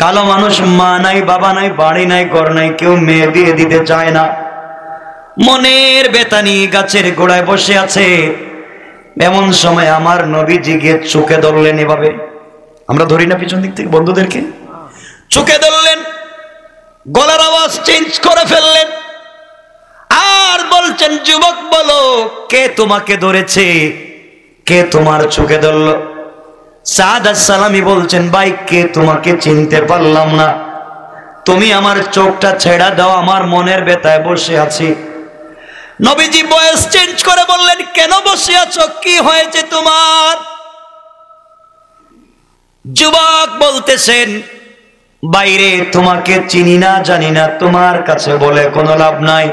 কালো মানুষ, মা নাই, বাবা নাই, বাড়ি নাই, ঘর নাই, কেউ মেয়ে বিয়ে দিতে চায় না, মনের বেতানি গাছের গোড়ায় বসে আছে। এমন সময় আমার নবীজি গিয়ে চোখে ধরলেন, এভাবে আমরা ধরি না পিছন দিক থেকে বন্ধুদেরকে, চোখে ধরলেন, গলার আওয়াজ চেঞ্জ করে ফেললেন, আর বলছেন, যুবক বলো, কে তোমাকে ধরেছে, কে তোমার চোখে ধরলো? সাদ আস-সালামি বলছেন, ভাই, কে তোমাকে চিনতে পারলাম না, তুমি আমার চোখটা ছেড়া দাও, আমার মনের বেতায় বসে আছি। নবীজি ভয়েস চেঞ্জ করে বললেন, কেন বসে আছো, কি হয়েছে তোমার? যুবক বলতেছেন, বাইরে তোমাকে চিনি না, জানি না, তোমার কাছে বলে কোনো লাভ নাই।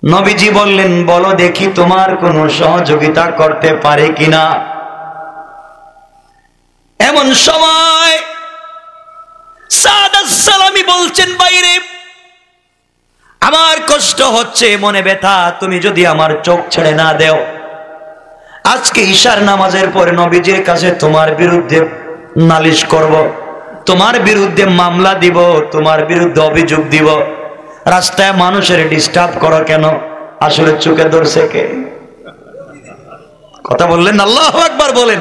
নবীজি বললেন, বলো দেখি তোমার কোনো সহযোগিতা করতে পারে কিনা। এমন সময় সাদ আস-সালামি বলছেন, বাইরে আমার কষ্ট হচ্ছে, মনে ব্যথা, তুমি যদি আমার চোখ ছেড়ে না দেও, আজকে ঈশার নামাজের পরে নবীজির কাছে তোমার বিরুদ্ধে নালিশ করব, তোমার বিরুদ্ধে মামলা দিব, তোমার বিরুদ্ধে অভিযোগ দিব। রাস্তায় মানুষের ডিস্টার্ব করো কেন? আসলে চোখে ধরছে কে? কথা বললেন, আল্লাহু আকবার বলেন,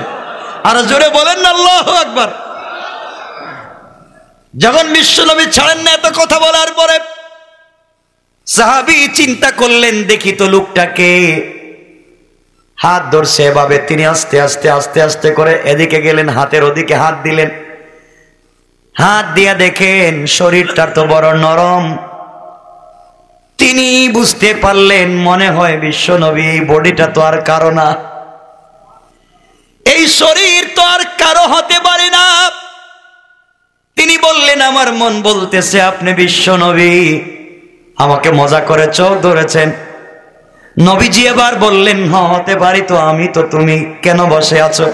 আর জোরে বলেন না আল্লাহু আকবার। যখন বিশ্বনবী ছাড়েন না এত কথা বলার পরে, সাহাবী চিন্তা করলেন, দেখি তো লোকটাকে, হাত ধরছে এভাবে, তিনি আস্তে আস্তে আস্তে আস্তে করে এদিকে গেলেন, হাতের ওদিকে হাত দিলেন, হাত দিয়া দেখেন শরীরটা তো বড় নরম। তিনি বুঝতে পারলেন, মনে হয় বিশ্বনবী, এই বডিটা তো আর কারো না, এই শরীর তো আর কারো হতে পারে না। তিনি বললেন, আমার মন বলতেছে আপনি বিশ্বনবী, আমাকে মজা করে চোখ ধরেছেন। নবীজি এবার বললেন, হতে পারি তো, আমি তো, তুমি কেন বসে আছো?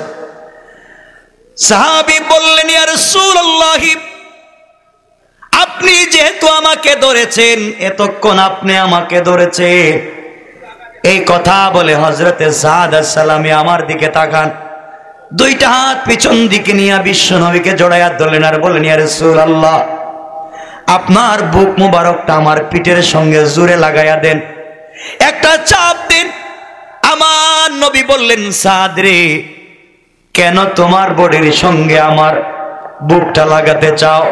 সাহাবী বললেন, ইয়া রাসূলুল্লাহ, আপনি যেহেতু আমাকে ধরেছেন, এতক্ষণ আপনি আমাকে ধরেছে। এই কথা বলে হযরতে সাদ আস-সালামি আমার দিকে তাকান, দুইটা হাত পিছন দিকে নিয়ে বিশ্বনবীকে জড়াইয়া ধরলেন, আর বললেন, ইয়া রাসূলুল্লাহ, আপনার বুক মুবারকটা আমার পিঠের সঙ্গে জোরে লাগাইয়া দেন, একটা চাপ দিন। আমার নবী বললেন, সাদ রে, কেন তোমার বডির সঙ্গে আমার বুকটা লাগাতে চাও?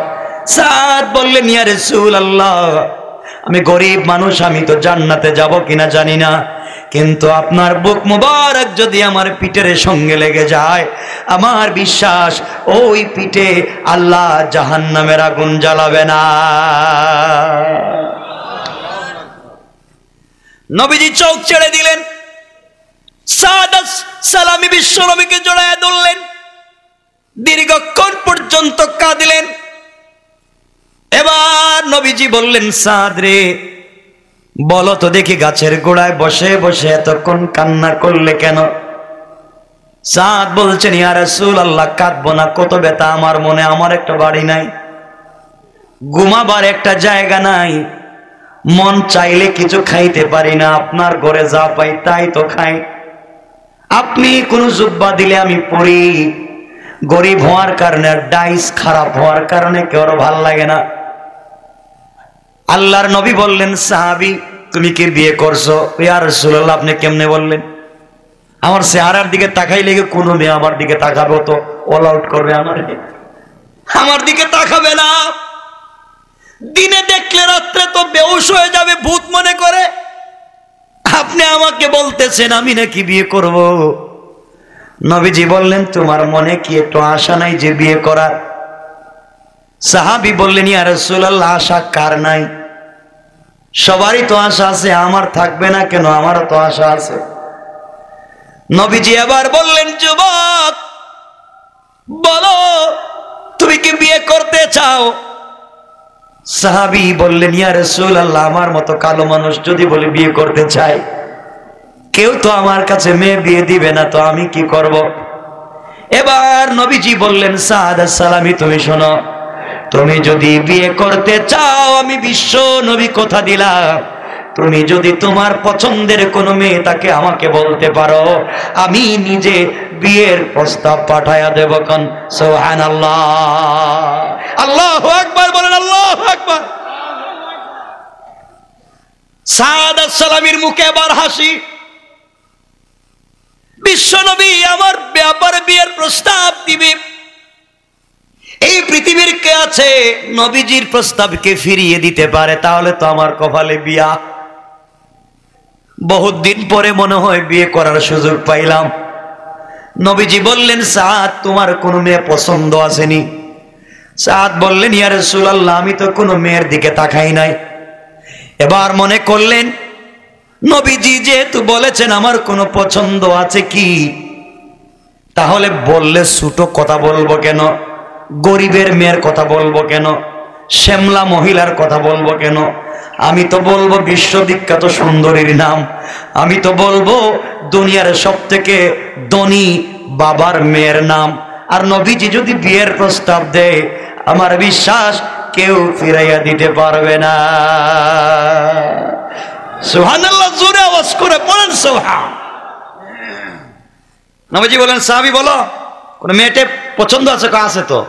সাদ বললেন, ইয়া রাসূলুল্লাহ, আমি গরিব মানুষ, আমি তো জান্নাতে যাব কিনা জানি না, কিন্তু আপনার বুক মুবারক যদি আমার পিঠের সঙ্গে লেগে যায়, আমার বিশ্বাস ওই পিঠে আল্লাহ জাহান্নামের আগুন জ্বালাবে না। নবীজি চোখ ছেড়ে দিলেন, সাদ আস-সালামি বিশ্বনবীকে জড়াইয়া ধরলেন, দীর্ঘক্ষণ পর্যন্ত কাঁদিলেন। এবার নবীজি বললেন, সাদ রে, বলো তো দেখি, গাছের গোড়ায় বসে বসে এতক্ষণ কান্না করলে কেন? সাদ বলছেন, ইয়া রাসূলুল্লাহ, কাঁদবো না, কত ব্যথা আমার মনে, আমার একটা বাড়ি নাই, ঘুমাবার একটা জায়গা নাই, মন চাইলে কিছু খাইতে পারি না, আপনার ঘরে যা পাই তাই তো খাই, আপনি কোনো জুব্বা দিলে আমি পরি, গরিব হওয়ার কারণে, ডাইস খারাপ হওয়ার কারণে কেউ ভাল লাগে না। আল্লাহর নবী বললেন, সাহাবী, তুমি কি বিয়ে করছো? ইয়া রাসূলুল্লাহ, আপনি কেমনে বললেন? আমার চেহারার দিকে তাকাইলে কোনো মেয়ে আমার দিকে তাকাবে তো অল আউট করবে, আমার দিকে তাকাবে না। দিনে দেখলে রাত্রে তো বেহুশ হয়ে যাবে, ভূত মনে করে। আপনি আমাকে বলতেছেন আমি নাকি বিয়ে করব? নবীজি বললেন, তোমার মনে কি একটু আশা নাই যে বিয়ে করার? সাহাবী বললেন, ইয়া রাসূলুল্লাহ, আশা কার নাই? সবারই তো আশা আছে, আমার থাকবে না কেন? আমারও তো আশা আছে। নবীজি আবার বললেন, যুবক, বলো তুমি কি বিয়ে করতে চাও? সাহাবী বললেন, ইয়া রাসূলুল্লাহ, আমার মতো কালো মানুষ যদি বলে বিয়ে করতে চাই, কেউ তো আমার কাছে মেয়ে বিয়ে দিবে না, তো আমি কি করব? এবার নবীজি বললেন, সাদ আস-সালামি, তুমি শোনো, তুমি যদি বিয়ে করতে চাও, আমি বিশ্ব নবী কথা দিলাম, তুমি যদি তোমার পছন্দের কোনো মেয়ে তাকে আমাকে বলতে পারো, আমি নিজে বিয়ের প্রস্তাব পাঠায়া দেব। কোন সুবহানাল্লাহ। সাদ আস-সালামীর মুখে আবার হাসি। বিশ্বনবী আমার ব্যাপারে বিয়ের প্রস্তাব দিবে, এই পৃথিবীর কে আছে নবীজির প্রস্তাবকে ফিরিয়ে দিতে পারে? তাহলে তো আমার কপালে বিয়া। বহুত দিন পরে মনে হয় বিয়ে করার সুযোগ পাইলাম। নবীজি বললেন, সাদ তোমার কোনো মেয়ে পছন্দ আসেনি? সাদ বললেন, ইয়া রাসূলুল্লাহ আমি তো কোনো মেয়ের দিকে তাকাই নাই। এবার মনে করলেন নবীজি যেহেতু বলেছেন আমার কোনো পছন্দ আছে কি, তাহলে বললে ছোট কথা বলবো কেন, গরিবের মেয়ের কথা বলবো কেন, শ্যামলা মহিলার কথা বলবো কেন? আমি তো বলবো বিশ্ববিখ্যাত সুন্দরীর নাম, আমি তো বলবো দুনিয়ার সব থেকে ধনী বাবার মেয়ের নাম। আর নবীজি যদি বিয়ের প্রস্তাব দেয় আমার বিশ্বাস কেউ ফিরাইয়া দিতে পারবে না। সুবহানাল্লাহ, জোরে আওয়াজ করে পড়েন সুবহান। নবীজি বলেন, সাহাবী বলো কোন মেয়েটে পছন্দ আছে? আছে তো।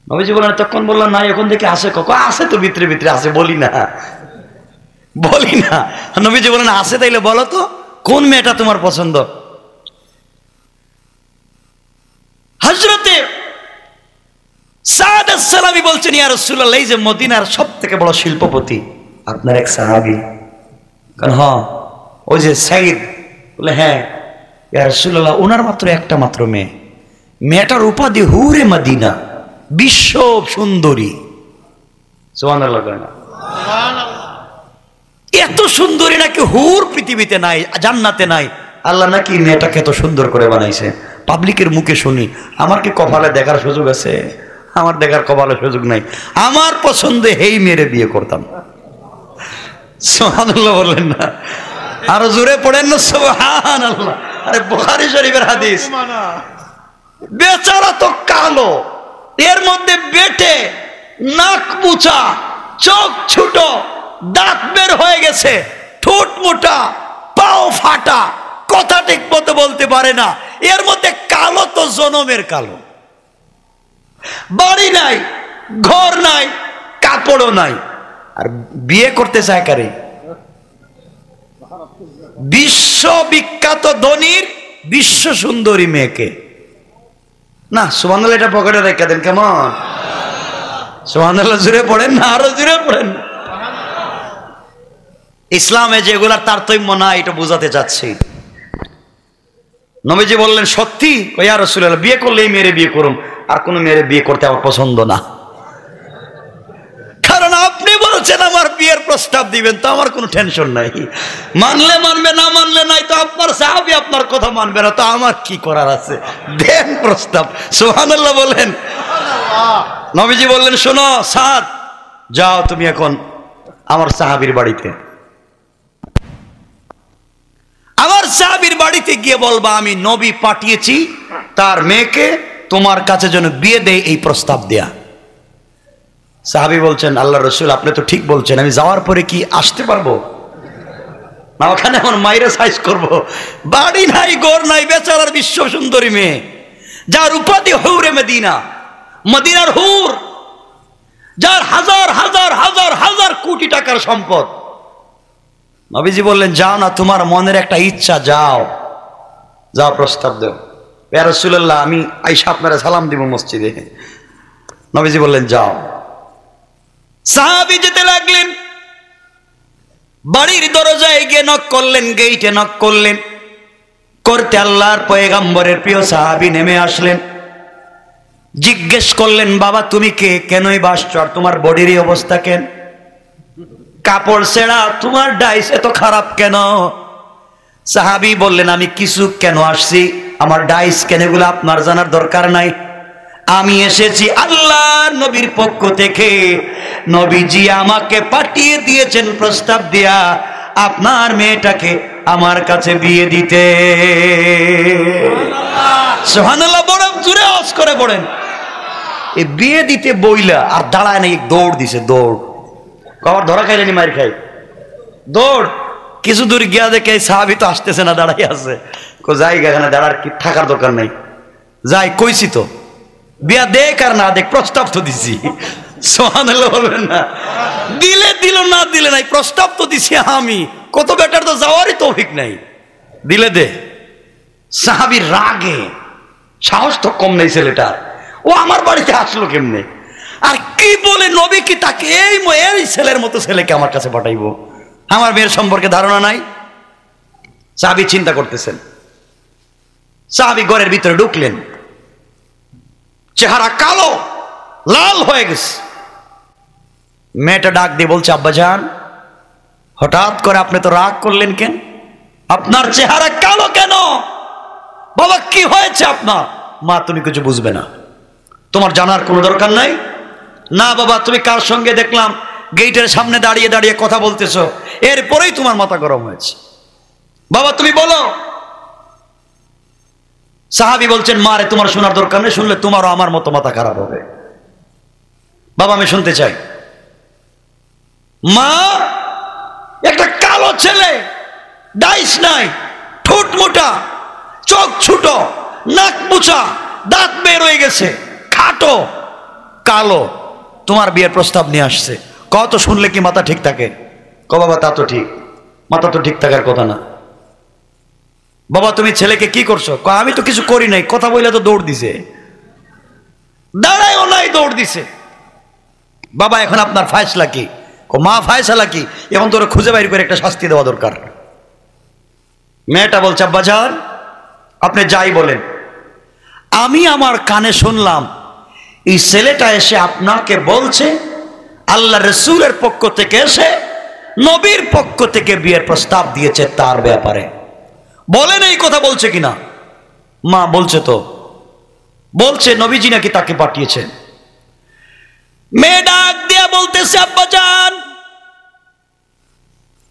নবীজি বলেন, তখন বললাম না, এখন দেখে আছে আছে তো, ভিতরে ভিতরে আছে, বলি না। নবীজি বলেন, আছে তাইলে বলো তো কোন মেয়েটা তোমার পছন্দ? হযরতে সাদ আস-সালামী বলছেন, ইয়া রাসূলুল্লাহ এই যে মদিনার সবথেকে বড় শিল্পপতি আপনার এক সাহাবী। কারণ হ্যাঁ ওই যে সাইদ, বলে হ্যাঁ ইয়া রাসূলুল্লাহ ওনার মাত্র একটা মাত্র মেয়ে, মেয়েটার উপাধি হুরে মদিনা, বিশ্ব সুন্দরী। সুবহানাল্লাহ। এত সুন্দরী নাকি হুর পৃথিবীতে নাই, জান্নাতে নাই। আল্লাহ নাকি মেয়েটাকে এত সুন্দর করে বানাইছে। পাবলিকের মুখে শুনি, আমার কি কপালে দেখার সুযোগ আছে? আমার দেখার কপালে সুযোগ নাই। আমার পছন্দে এই মেয়েরে বিয়ে করতাম। সুবহানাল্লাহ বললেন না? আরো জোরে পড়েন না সুবহানাল্লাহ। আরে বুখারী শরীফের হাদিস। বেচারা তো কালো, এর মধ্যে বেটে, নাক মুচা, চোখ ছোট, দাঁত বের হয়ে গেছে, ঠোঁট মোটা, পাও ফাটা, কথা ঠিক মতো বলতে পারে না। এর মধ্যে কালো তো জনমের কালো, বাড়ি নাই, ঘর নাই, কাপড়ও নাই, আর বিয়ে করতে চায় কারে? বিশ্ববিখ্যাত ধনীর বিশ্ব সুন্দরী মেয়েকে। না সুবহানাল্লাহ, এটা পকেটে রেখে দেন কেমন? সুবহানাল্লাহ জুড়ে পড়েন না, আরো জুড়ে পড়েন। ইসলামে যেগুলার তারতম্য না, এটা বোঝাতে চাচ্ছি। নবীজি বললেন, সত্যি? ইয়া রাসূলুল্লাহ বিয়ে করলে এই মেয়েরে বিয়ে করুন, আর কোন মেয়েরে বিয়ে করতে আমার পছন্দ না। কারণ আপনি বলছেন আমার বিয়ের প্রস্তাব দিবেন, তো আমার কোনো টেনশন নাই। মানলে মানবে, না মানলে নাই। তো আপনার সাহাবী আপনার কথা মানবে না, তো আমার কি করার আছে? দেন প্রস্তাব। সুবহানাল্লাহ বলেন। নবীজি বললেন, শোনো সাদ, যাও তুমি এখন আমার সাহাবীর বাড়িতে, আমার সাহাবীর বাড়িতে গিয়ে বলবা আমি নবী পাঠিয়েছি তার মেয়েকে তোমার কাছে যেন বিয়ে দেয়, এই প্রস্তাব দেয়া। সাহাবী বলছেন, আল্লাহ রাসূল আপনি তো ঠিক বলছেন, আমি যাওয়ার পরে কি আসতে পারবো না? ওখানে আমার মাইরা সাইজ করবো? বাড়ি নাই, ঘর নাই, বেচারার বিশ্ব সুন্দরী মেয়ে, যার উপাধি হুরে মদিনা, মদিনার হুর, যার হাজার হাজার হাজার হাজার কোটি টাকার সম্পদ। নবীজি বললেন, যাও না, তোমার মনের একটা ইচ্ছা, যাও যাও প্রস্তাব দাও। ইয়া রাসূলুল্লাহ আমি আইসা আপনারা সালাম দিব মসজিদে। নবীজি বললেন, যাও। সাহাবী যেতে লাগলেন, বাড়ির দরজায় গিয়ে নক করলেন, গেইটে নক করলেন। করতে আল্লাহর পয়গম্বরের প্রিয় সাহাবী নেমে আসলেন। জিজ্ঞেস করলেন, বাবা তুমি কে, কেনই বাসছ, আর তোমার বডির অবস্থা কেন, কাপড় ছেঁড়া, তোমার ডাইস এত খারাপ কেন? সাহাবী বললেন, আমি কিছু কেন আসছি, আমার ডাইস কেন এগুলো আপনার জানার দরকার নাই। আমি এসেছি আল্লাহর নবীর পক্ষ থেকে, নবীজি আমাকে পাঠিয়ে দিয়েছেন প্রস্তাব দিয়া আপনার মেয়েটাকে আমার কাছে বিয়ে দিতে। সুবহানাল্লাহ, বড় জোরে আওয়াজ করে পড়েন। এই বিয়ে দিতে বইলা আর দাঁড়ায় নাই, দৌড় দিছে, দৌড়। কবার ধরা খাইলেনি, মার খাই, দৌড়। কিছু দূর গিয়া দেখে সাহাবী তো আসতেছে না, দাঁড়াই আছে। যাই এখানে দাঁড়ার কি থাকার দরকার নাই, যাই কইছি তো, বিয়া দেখ আর না দেখ, প্রস্তাব তো দিছি। সুবহানাল্লাহ বলবেন না? দিলে দিল না দিলে নাই, প্রস্তাব তো দিছি আমি, কত বেটার তো যাওয়ারই তৌফিক নাই, দিলে দে। সাহাবীর রাগে, সাহস তো কম নেই ছেলেটার, ও আমার বাড়িতে আসলো কেমনে, আর কি বলে নবী কি তাকে এই ছেলের মতো ছেলেকে আমার কাছে পাঠাইবো, আমার মেয়ের সম্পর্কে ধারণা নাই। সাহাবী চিন্তা করতেছেন। সাহাবী ঘরের ভিতরে ঢুকলেন, চেহারা কালো, লাল হয়ে গেছে। মেয়েটা ডাক দিয়ে বলছে, আব্বাজান হঠাৎ করে আপনি তো রাগ করলেন কেন, আপনার চেহারা কালো কেন, বাবা কি হয়েছে আপনার? মা তুমি কিছু বুঝবে না, তোমার জানার কোনো দরকার নাই। না বাবা, তুমি কার সঙ্গে দেখলাম গেটের সামনে দাঁড়িয়ে দাঁড়িয়ে কথা বলতেছো, এরপরেই তোমার মাথা গরম হয়েছে, বাবা তুমি বলো। সাহাবী বলছেন, মা রে তোমার শোনার দরকার নেই, শুনলে তোমারও আমার মতো মাথা খারাপ হবে। বাবা আমি শুনতে চাই। মা, একটা কালো ছেলে, ডাইস নাই, ঠোঁট মোটা, চোখ ছোট, নাক মুছা, দাঁত বের হয়ে গেছে, খাটো, কালো, তোমার বিয়ের প্রস্তাব নিয়ে আসছে। কত শুনলে কি মাথা ঠিক থাকে? ক বাবা তা তো ঠিক, মাথা তো ঠিক থাকার কথা না। বাবা তুমি ছেলেকে কি করছো? আমি তো কিছু করি নাই, কথা বলে তো দৌড় দিছে, দাঁড়ায়ও নাই, দৌড় দিছে। বাবা এখন আপনার ফায়সলা কি? মা ফায়সালা কি? এখন তোর খুঁজে বাইর করে একটা শাস্তি দেওয়া দরকার। মেয়েটা বলছে, আব্বাজান আপনি যাই বলেন, আমি আমার কানে শুনলাম এই ছেলেটা এসে আপনাকে বলছে আল্লাহ রসুলের পক্ষ থেকে এসে নবীর পক্ষ থেকে বিয়ের প্রস্তাব দিয়েছে তার ব্যাপারে। বলেন এই কথা বলছে কিনা? মা বলছে তো, বলছে নবীজি নাকি তাকে পাঠিয়েছেন। মেয়ে ডাক দিয়া বলতেছে, আব্বাজান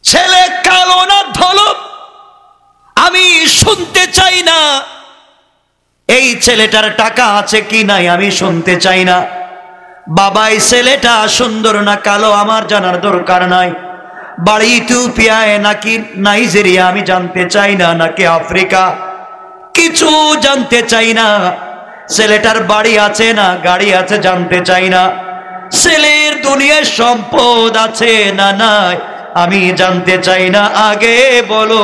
ছেলে কালো না ধলক আমি শুনতে চাই না, এই ছেলেটার টাকা আছে কি নাই আমি শুনতে চাই না, বাবা এই ছেলেটা সুন্দর না কালো আমার জানার দরকার নাই, বাড়ি ইথিওপিয়ায় নাকি নাইজেরিয়া আমি জানতে চাই না, নাকি আফ্রিকা কিছু জানতে চাই না, ছেলেটার বাড়ি আছে না গাড়ি আছে জানতে চাই না, ছেলের দুনিয়ার সম্পদ আছে না নাই আমি জানতে চাই না, আগে বলো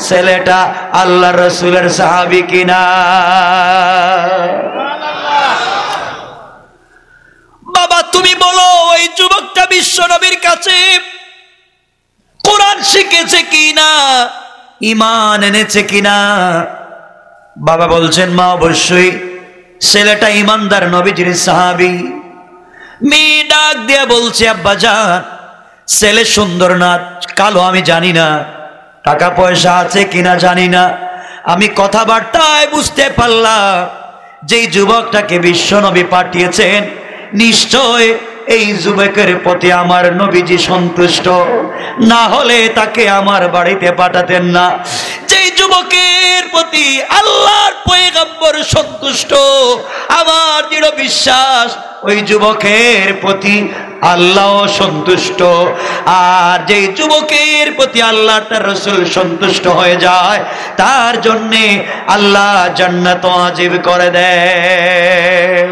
ছেলেটা আল্লাহ রসুলের সাহাবী কিনা। বাবা তুমি বলো ওই যুবকটা বিশ্ব নবীর কাছে কোরআন শিখেছে কিনা, ঈমান এনেছে কিনা? বাবা বলছেন, মা অবশ্যই ছেলেটা ঈমানদার নবীজির সাহাবী। মেয়ে ডাক দিয়া বলছে, আব্বাজান ছেলে সুন্দর না কালো আমি জানি না, টাকা পয়সা আছে কিনা জানি না, আমি কথাবার্তায় বুঝতে পারলাম যেই যুবকটাকে বিশ্ব নবী পাঠিয়েছেন নিশ্চয় এই যুবকের প্রতি আমার নবীজি সন্তুষ্ট, না হলে তাকে আমার বাড়িতে পাঠাতেন না। যেই যুবকের প্রতি আল্লাহর পয়গম্বর সন্তুষ্ট, আমার দৃঢ় বিশ্বাস ওই যুবকের প্রতি আল্লাহ সন্তুষ্ট, আর যেই যুবকের প্রতি আল্লাহ তার রাসূল সন্তুষ্ট হয়ে যায় তার জন্যে আল্লাহ জান্নাত ওয়াজিব করে দেয়।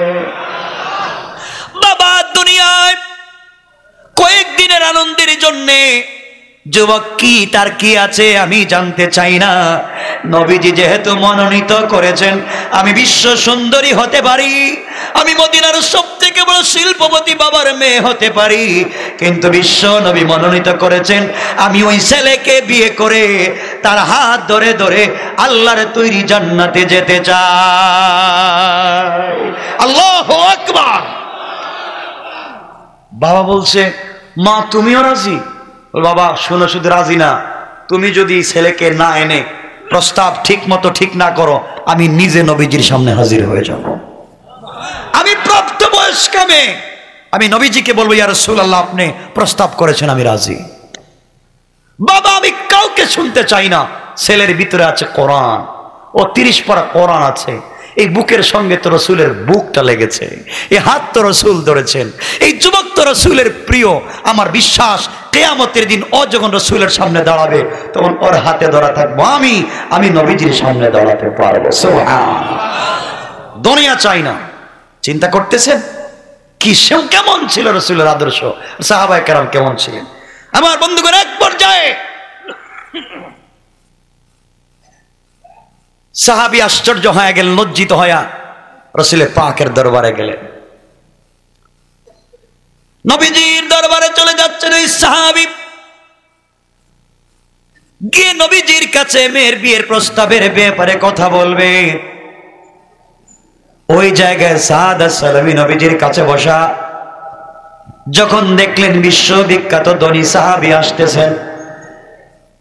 বাবা দুনিয়ায় কয়েকদিনের আনন্দের জন্যে যুবক কি তার কি আছে আমি জানতে চাই না, নবীজি যেহেতু মনোনীত করেছেন আমি বিশ্ব সুন্দরী হতে পারি, আমি মদিনার সবথেকে বড় শিল্পপতি বাবার মেয়ে হতে পারি, কিন্তু বিশ্ব নবী মনোনীত করেছেন আমি ওই ছেলেকে বিয়ে করে তার হাত ধরে ধরে আল্লাহর তৈরি জান্নাতে যেতে চাই। আল্লাহু আকবার। বাবা বলছে, মা তুমিও রাজি? বাবা শোনো, শুধু রাজি না, তুমি যদি ছেলেকে না এনে প্রস্তাব ঠিক মতো ঠিক না করো আমি নিজে নবীজির সামনে হাজির হয়ে যাব, আমি প্রাপ্তবয়স্ক মেয়ে, আমি নবীজিকে বলবো ইয়া রাসূলুল্লাহ আপনি প্রস্তাব করেছেন আমি রাজি। বাবা আমি কাউকে শুনতে চাই না, ছেলের ভিতরে আছে কোরআন, ও 30 পারা কোরআন আছে, এই বুকের সঙ্গে তো রসুলের বুকটা লেগেছে, এই হাত তো রসুল ধরেছেন, এই যুবক তো রসুলের প্রিয়, আমার বিশ্বাস কিয়ামতের দিন ও যখন রসুলের সামনে দাঁড়াবে তখন ওর হাতে ধরা থাকবো আমি নবীজির সামনে দাঁড়াতে পারবো। সুবহানাল্লাহ। দুনিয়া চাই না। চিন্তা করতেছেন কি সেও কেমন ছিল রাসূলের আদর্শ, সাহাবায়ে কেরাম কেমন ছিলেন। আমার বন্ধুগণ, এক পর্যায়ে সাহাবী আশ্চর্য হয়ে গেলেন, লজ্জিত হয়ে রাসূলের পাকের দরবারে গেলেন। নবীজির দরবারে চলে যাচ্ছেন ওই সাহাবী, গিয়ে নবীজির কাছে মেয়ের বিয়ের প্রস্তাবের ব্যাপারে কথা বলবে। ওই জায়গায় সাদ আস-সালামী নবীজির কাছে বসা। যখন দেখলেন বিশ্ববিখ্যাত ধনী সাহাবী আসতেছেন,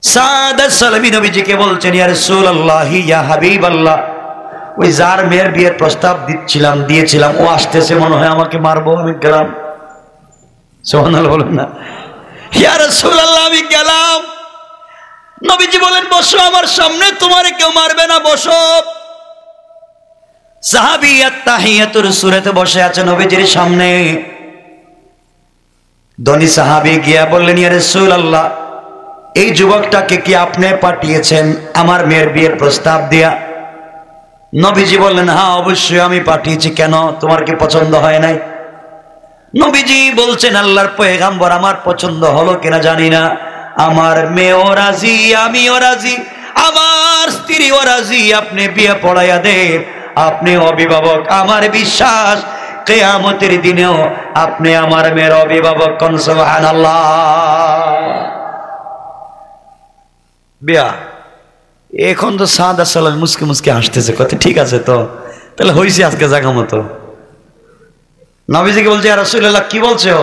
সাদ আস-সালামী নবীজিকে বলছেন, ইয়া রাসূলুল্লাহ, ইয়া হাবিবাল্লাহ, ওই যার মেয়ের বিয়ের প্রস্তাব দিয়েছিলাম ও আসতেছে, মনে হয় আমাকে মারবো, আমি গেলাম। সুবহানাল্লাহ বলেন না। ইয়া রাসূলুল্লাহ, আমি গেলাম। নবীজি বলেন, বসো আমার সামনে, তোমার কেউ মারবে না, বসো। সাহাবী আত-তাহিয়াতুর সূরাতে বসে আছে নবীজির সামনে। ধনী সাহাবী গিয়া বললেন, ইয়া রাসূলুল্লাহ, এই যুবকটাকে কি আপনি পাঠিয়েছেন আমার মেয়ের বিয়ের প্রস্তাব দিয়া? নবীজি বললেন, হ্যাঁ অবশ্যই আমি পাঠিয়েছি, কেন, তোমার কি পছন্দ হয় নাই? নবীজি বলছেন, আল্লাহর পয়গম্বর, আমার পছন্দ হলো কিনা জানি না, আমার মেয়েও রাজি, আমিও রাজি, আমার স্ত্রীও রাজি, আপনি বিয়ে পড়াইয়া দেন, আপনি অভিভাবক, আমার বিশ্বাস কিয়ামতের দিনেও আপনি আমার মেয়ের অভিভাবক। কোন সুবহানাল্লাহ। বিয়া এখন তো সাদ আস-সালামী মুসকে মুসকে হাসতেছে, কথা ঠিক আছে, তো তাহলে হইছে আজকে জায়গা মতো। নবীজিকে বলছে, ইয়া রাসূলুল্লাহ, কি বলছো?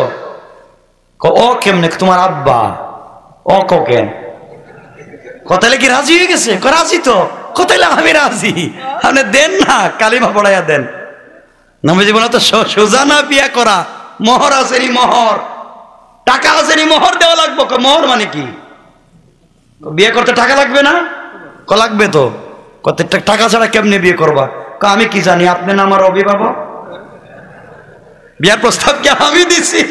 ও কেমনে, তোমার আব্বা? ও কেন? কথালে কি রাজি হয়ে গেছে? রাজি তো। কথালে আমি রাজি, আপনি দেন না, কালিমা পড়াইয়া দেন। নবীজি বলে, তো সোজা না বিয়া করা, মোহর আসেনি, মোহর টাকা আসেনি, মোহর দেওয়া লাগবে। মোহর মানে কি? বিয়ে করতে টাকা লাগবে না? লাগবে তো। কত টাকা ছাড়া কেমনে বিয়ে করবা? আমি কি জানি, আপনি না আমার অভিভাবক, বিয়ের প্রস্তাব কি আমি দিছি?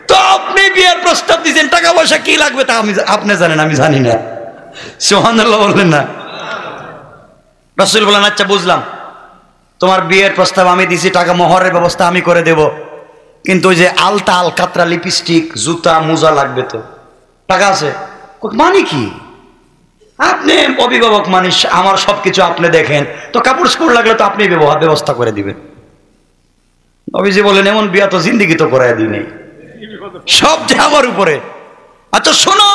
তো আপনি বিয়ের প্রস্তাব দিয়েছেন, টাকা পয়সা কি লাগবে তা আপনি জানেন, আমি জানি না। সুবহানাল্লাহ বললেন না। রাসূল বলেন, আচ্ছা বুঝলাম, তোমার বিয়ের প্রস্তাব আমি দিছি, টাকা মোহরের ব্যবস্থা আমি করে দেব, কিন্তু ওই যে আলতা আলকাতরা লিপস্টিক জুতা মোজা লাগবে, তো টাকা আছে? মানে কি, আপনি অভিভাবক মানুষ, আমার সবকিছু আপনি দেখেন, তো কাপড় চোপড় লাগলে তো আপনি ব্যবস্থা করে দিবেন। নবীজি বলেন, এমন বিয়া তো জিন্দেগি তো করাই দিই নেই, সব যে আমার উপরে। আচ্ছা শোনো,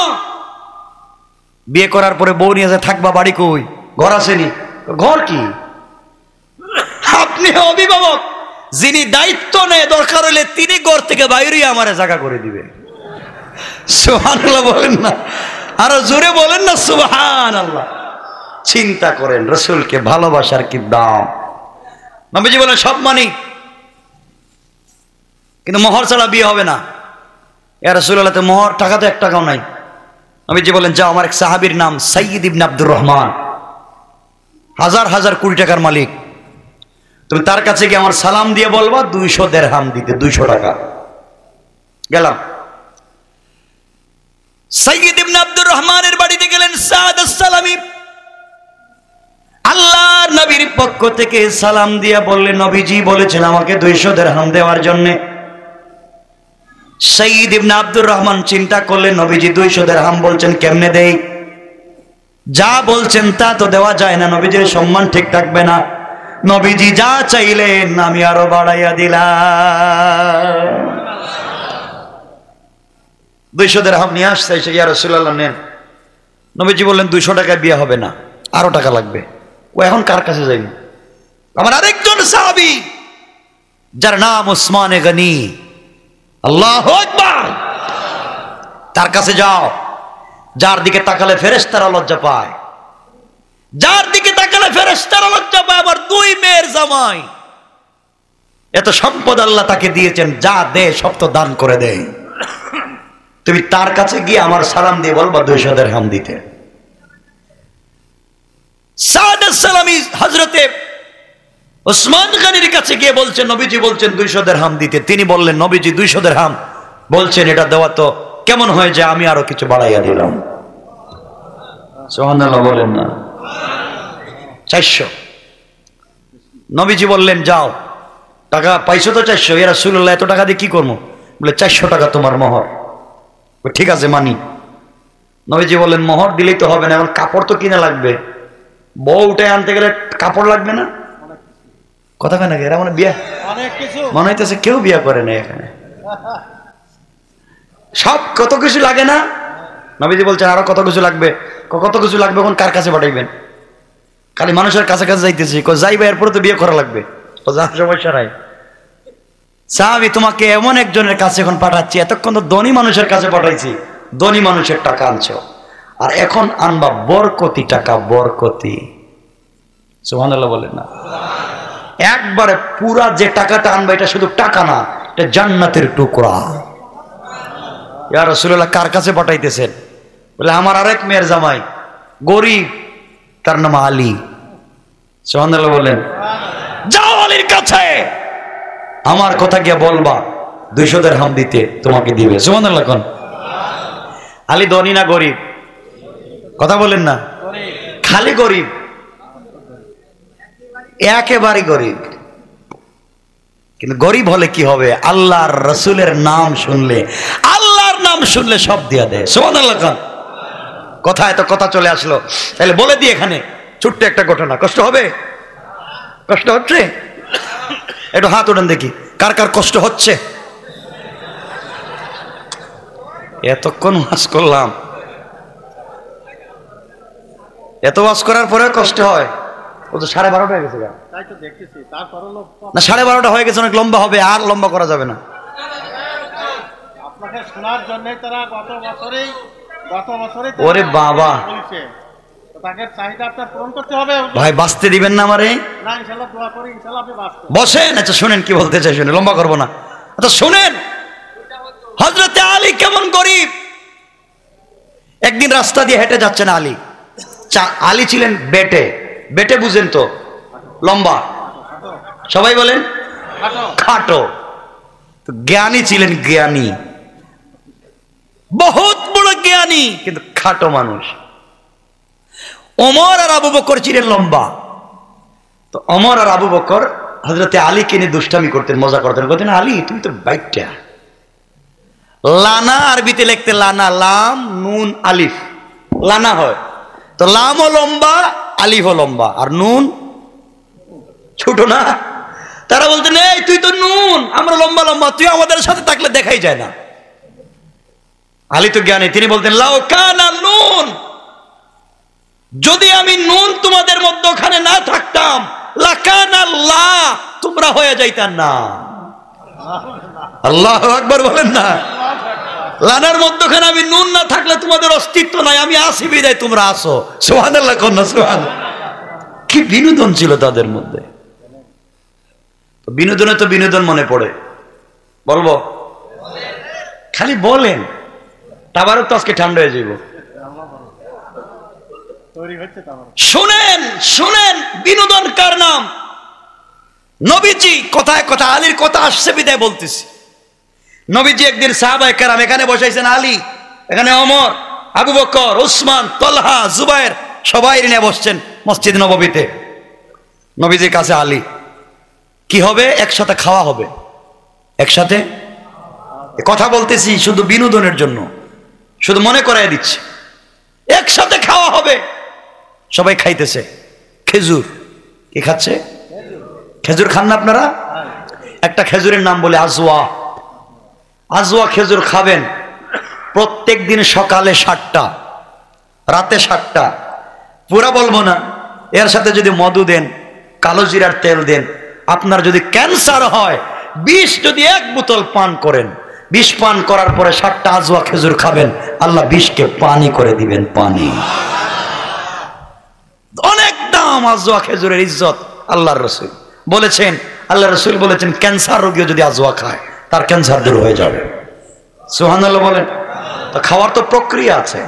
বিয়ে করার পরে বউ নিয়ে যে থাকবা, বাড়ি কই, ঘর আসেনি? ঘর কি, আপনি অভিভাবক, যিনি দায়িত্ব নেয়, দরকার হলে তিনি ঘর থেকে বাইরে আমার জায়গা করে দিবে। সুবহানাল্লাহ বলেন না, আরো জোরে বলেন না সুবহানাল্লাহ। চিন্তা করেন রাসূলকে ভালোবাসার কি দাম। নবীজি বলেন, সব মানি, কিন্তু মোহর ছাড়া বিয়ে হবে না। ইয়া রাসূলুল্লাহ, তো মোহর টাকা তো 1 টাকাও নাই। নবীজি বলেন, যাও, আমার এক সাহাবীর নাম সাইয়্যিদ ইবনে আব্দুর রহমান, হাজার হাজার কোটি টাকার মালিক, তুমি তার কাছে গিয়ে আমার সালাম দিয়ে বলবা 200 দিরহাম দিতে, 200 টাকা। গেলাম, সাইয়্যিদ ইবনে আব্দুর রহমানের বাড়িতে গেলেন সাদ আস-সালামী। আল্লাহর নবীর পক্ষ থেকে সালাম দিয়ে বললেন, নবীজি বলেছেন আমাকে 200 দিরহাম দেওয়ার জন্য। সাইয়্যিদ ইবনে আব্দুর রহমান চিন্তা করলেন, নবীজি 200 দিরহাম বলছেন, কেমনে দেই? যা বলছেন তা তো দেওয়া যায় না, নবীজির সম্মান ঠিক থাকবে না। নবীজি যা চাইলেন আমি আরো বাড়াইয়া দিলাম। 200 দিরহাম নিয়ে আসছে, এসে ইয়া রাসূলুল্লাহ নেন। নবীজি বললেন, 200 টাকায় বিয়ে হবে না, আরো টাকা লাগবে। ও এখন কার কাছে যাইব? আমার আরেকজন সাহাবী, যার নাম উসমানে গনি, আল্লাহু আকবার, তার কাছে যাও, যার দিকে তাকালে ফেরেশতারা লজ্জা পায়, যার দিকে তাকালে ফেরেশতারা লজ্জা পায়। আমার 2 মেয়ের জামাই, এত সম্পদ আল্লাহ তাকে দিয়েছেন, যা দে সব তো দান করে দেয়। তুমি তার কাছে গিয়ে আমার সালাম দিয়ে বলবা 200 দিরহাম দিতে। সাদ আস-সালামী হযরতে উসমান গনির কাছে গিয়ে বলছেন, নবীজি বলছেন 200 দিরহাম দিতে। তিনি বললেন, নবীজি 200 দিরহাম বলছেন, এটা দেওয়া তো কেমন হয়ে যায়, আমি আরো কিছু বাড়াইয়া দিলাম। সুবহানাল্লাহ বলেন না। 400। নবীজি বললেন, যাও টাকা পাইছো তো 400, ইয়া রাসূলুল্লাহ এত টাকা দিয়ে কি করবো? বলে 400 টাকা তোমার মোহর। ঠিক আছে মানি। নবীজি বলেন মোহর দিলেই তো হবে না, এখন কাপড় তো কিনা লাগবে, বউ উঠে আনতে গেলে কাপড় লাগবে না? কথা কেন এরা মানে বিয়া মনে হইতেছে কেউ বিয়া করে না এখানে, সব কত কিছু লাগে না? নবীজি বলছেন আরো কত কিছু লাগবে। কত কিছু লাগবে এখন কার কাছে পাঠাইবেন? খালি মানুষের কাছে কাছে যাইতেছি, যাইবে এরপরে তো বিয়ে করা লাগবে। সমস্যা নাই সাহাবী, তোমাকে এমন একজনের কাছে এখন পাঠাচ্ছি, এতক্ষণ তো ধনী মানুষের কাছে পাঠাইছি, ধনী মানুষের টাকা আনছো, আর এখন আনবা বরকতি টাকা, বরকতি। সুবহানাল্লাহ বলেন না? একবারে পুরা যে টাকাটা আনবা এটা শুধু টাকা না, এটা জান্নাতের টুকরা। ইয়া রাসূলুল্লাহ কার কাছে পাঠাইতেছেন? বলে আমার আরেক মেয়ের জামাই, গরিব, তার নাম আলী। সুবহানাল্লাহ বলেন? যাও আলীর কাছে, আমার কথা গিয়ে বলবা 200 দিরহাম দিতে, তোমাকে দিবে। সুবহানাল্লাহ কোন? আলী ধনী না গরিব? কথা বলেন না? খালি গরিব, একেবারে গরিব। কিন্তু গরিব হলে কি হবে? আল্লাহর রাসূলের নাম শুনলে, আল্লাহর নাম শুনলে সব দিয়া দেয়। সুবহানাল্লাহ কোন? কথায় তো কথা চলে আসলো, তাহলে বলে দিই এখানে ছোট্ট একটা ঘটনা। কষ্ট হবে? কষ্ট হচ্ছে? একটু হাত ওঠান দেখি, কার কার কষ্ট হচ্ছে? এতক্ষণ ওয়াজ করলাম, এত ওয়াজ করার পরে কষ্ট হয়? ও তো 12:30 হয়ে গেছে, না 12:30 হয়ে গেছে, অনেক লম্বা হবে, আর লম্বা করা যাবে না। ওরে বাবা, ভাই বাঁচতে দিবেন না আমারে? বসেন। আচ্ছা শুনেন কি বলতে চাই, শুনে লম্বা করবো না। আচ্ছা শুনেন, হযরতে আলী কেমন গরিব। একদিন রাস্তা দিয়ে হেঁটে যাচ্ছেন আলী। আলী ছিলেন বেটে, বেটে বুঝেন তো? লম্বা, সবাই বলেন খাটো। জ্ঞানী ছিলেন, জ্ঞানী, বহুত বড় জ্ঞানী, কিন্তু খাটো মানুষ। ওমর আর আবু বকর ছিলেন লম্বা। তো ওমর আর আবু বকর হযরতে আলীকে নিয়ে দুষ্টামি করতেন, মজা করতেন। বলতেন আলী তুমি তো বাইকটা। লানা আরবিতে লিখতে লানা, লাম নুন আলিফ, লানা হয়। তো লামও লম্বা, আলিফও লম্বা, আর নুন ছোট না। তারা বলতেন এই তুই তো নুন, আমরা লম্বা লম্বা, তুই আমাদের সাথে থাকলে দেখাই যায় না। আলী তো জ্ঞানী, তিনি বলতেন লাউ কানা নুন, যদি আমি নুন তোমাদের মধ্যে ওখানে না থাকতাম, লাকানা লা, তোমরা হয়ে যাইতাম না। আল্লাহু আকবার বলেন না? লানার মধ্যখানে আমি নুন না থাকলে তোমাদের অস্তিত্ব নাই, আমি আসি বিদায় তোমরা আসো। সুবহানাল্লাহ কন্যা, সুবহানাল্লাহ। কি বিনোদন ছিল তাদের মধ্যে। বিনোদনে তো বিনোদন মনে পড়ে, বলবো? খালি বলেন, তাবারও তো আজকে ঠান্ডা হয়ে যাইব। শুনেন শুনেন, বিনোদন কার নাম? নবীজি। কথায় কথা আলীর কথা আসছে বিদায় বলতেছি। নবীজি একদিন সাহাবায়ে কেরাম এখানে বসাইছেন, আলী এখানে, ওমর, আবু বকর, উসমান, তলহা, জুবায়ের, সবাই নিয়ে বসছেন মসজিদ নববীতে। নবীজির কাছে আলী। কি হবে? একসাথে খাওয়া হবে, একসাথে কথা বলতেছি শুধু বিনোদনের জন্য, শুধু মনে করাই দিচ্ছে, একসাথে খাওয়া হবে। সবাই খাইতেছে খেজুর। কি খাচ্ছে? খেজুর খান না আপনারা? একটা খেজুরের নাম বলে আজওয়া। আজওয়া খেজুর খাবেন প্রত্যেক দিন সকালে 7টা, রাতে 7টা। পুরা বলবো না, এর সাথে যদি মধু দেন, কালো জিরার তেল দেন, আপনার যদি ক্যান্সার হয়, বিষ যদি 1 বোতল পান করেন, বিষ পান করার পরে 7টা আজওয়া খেজুর খাবেন, আল্লাহ বিষকে পানি করে দিবেন, পানি। অনেক দাম আজওয়া খেজুরের, ইজ্জত। আল্লাহর রাসূল বলেছেন, আল্লাহর রাসূল বলেছেন ক্যান্সার রোগীও যদি আজওয়া খায় তার ক্যান্সার দূর হয়ে যাবে। সুবহানাল্লাহ বলেন? তো খাওয়ার তো প্রক্রিয়া আছে,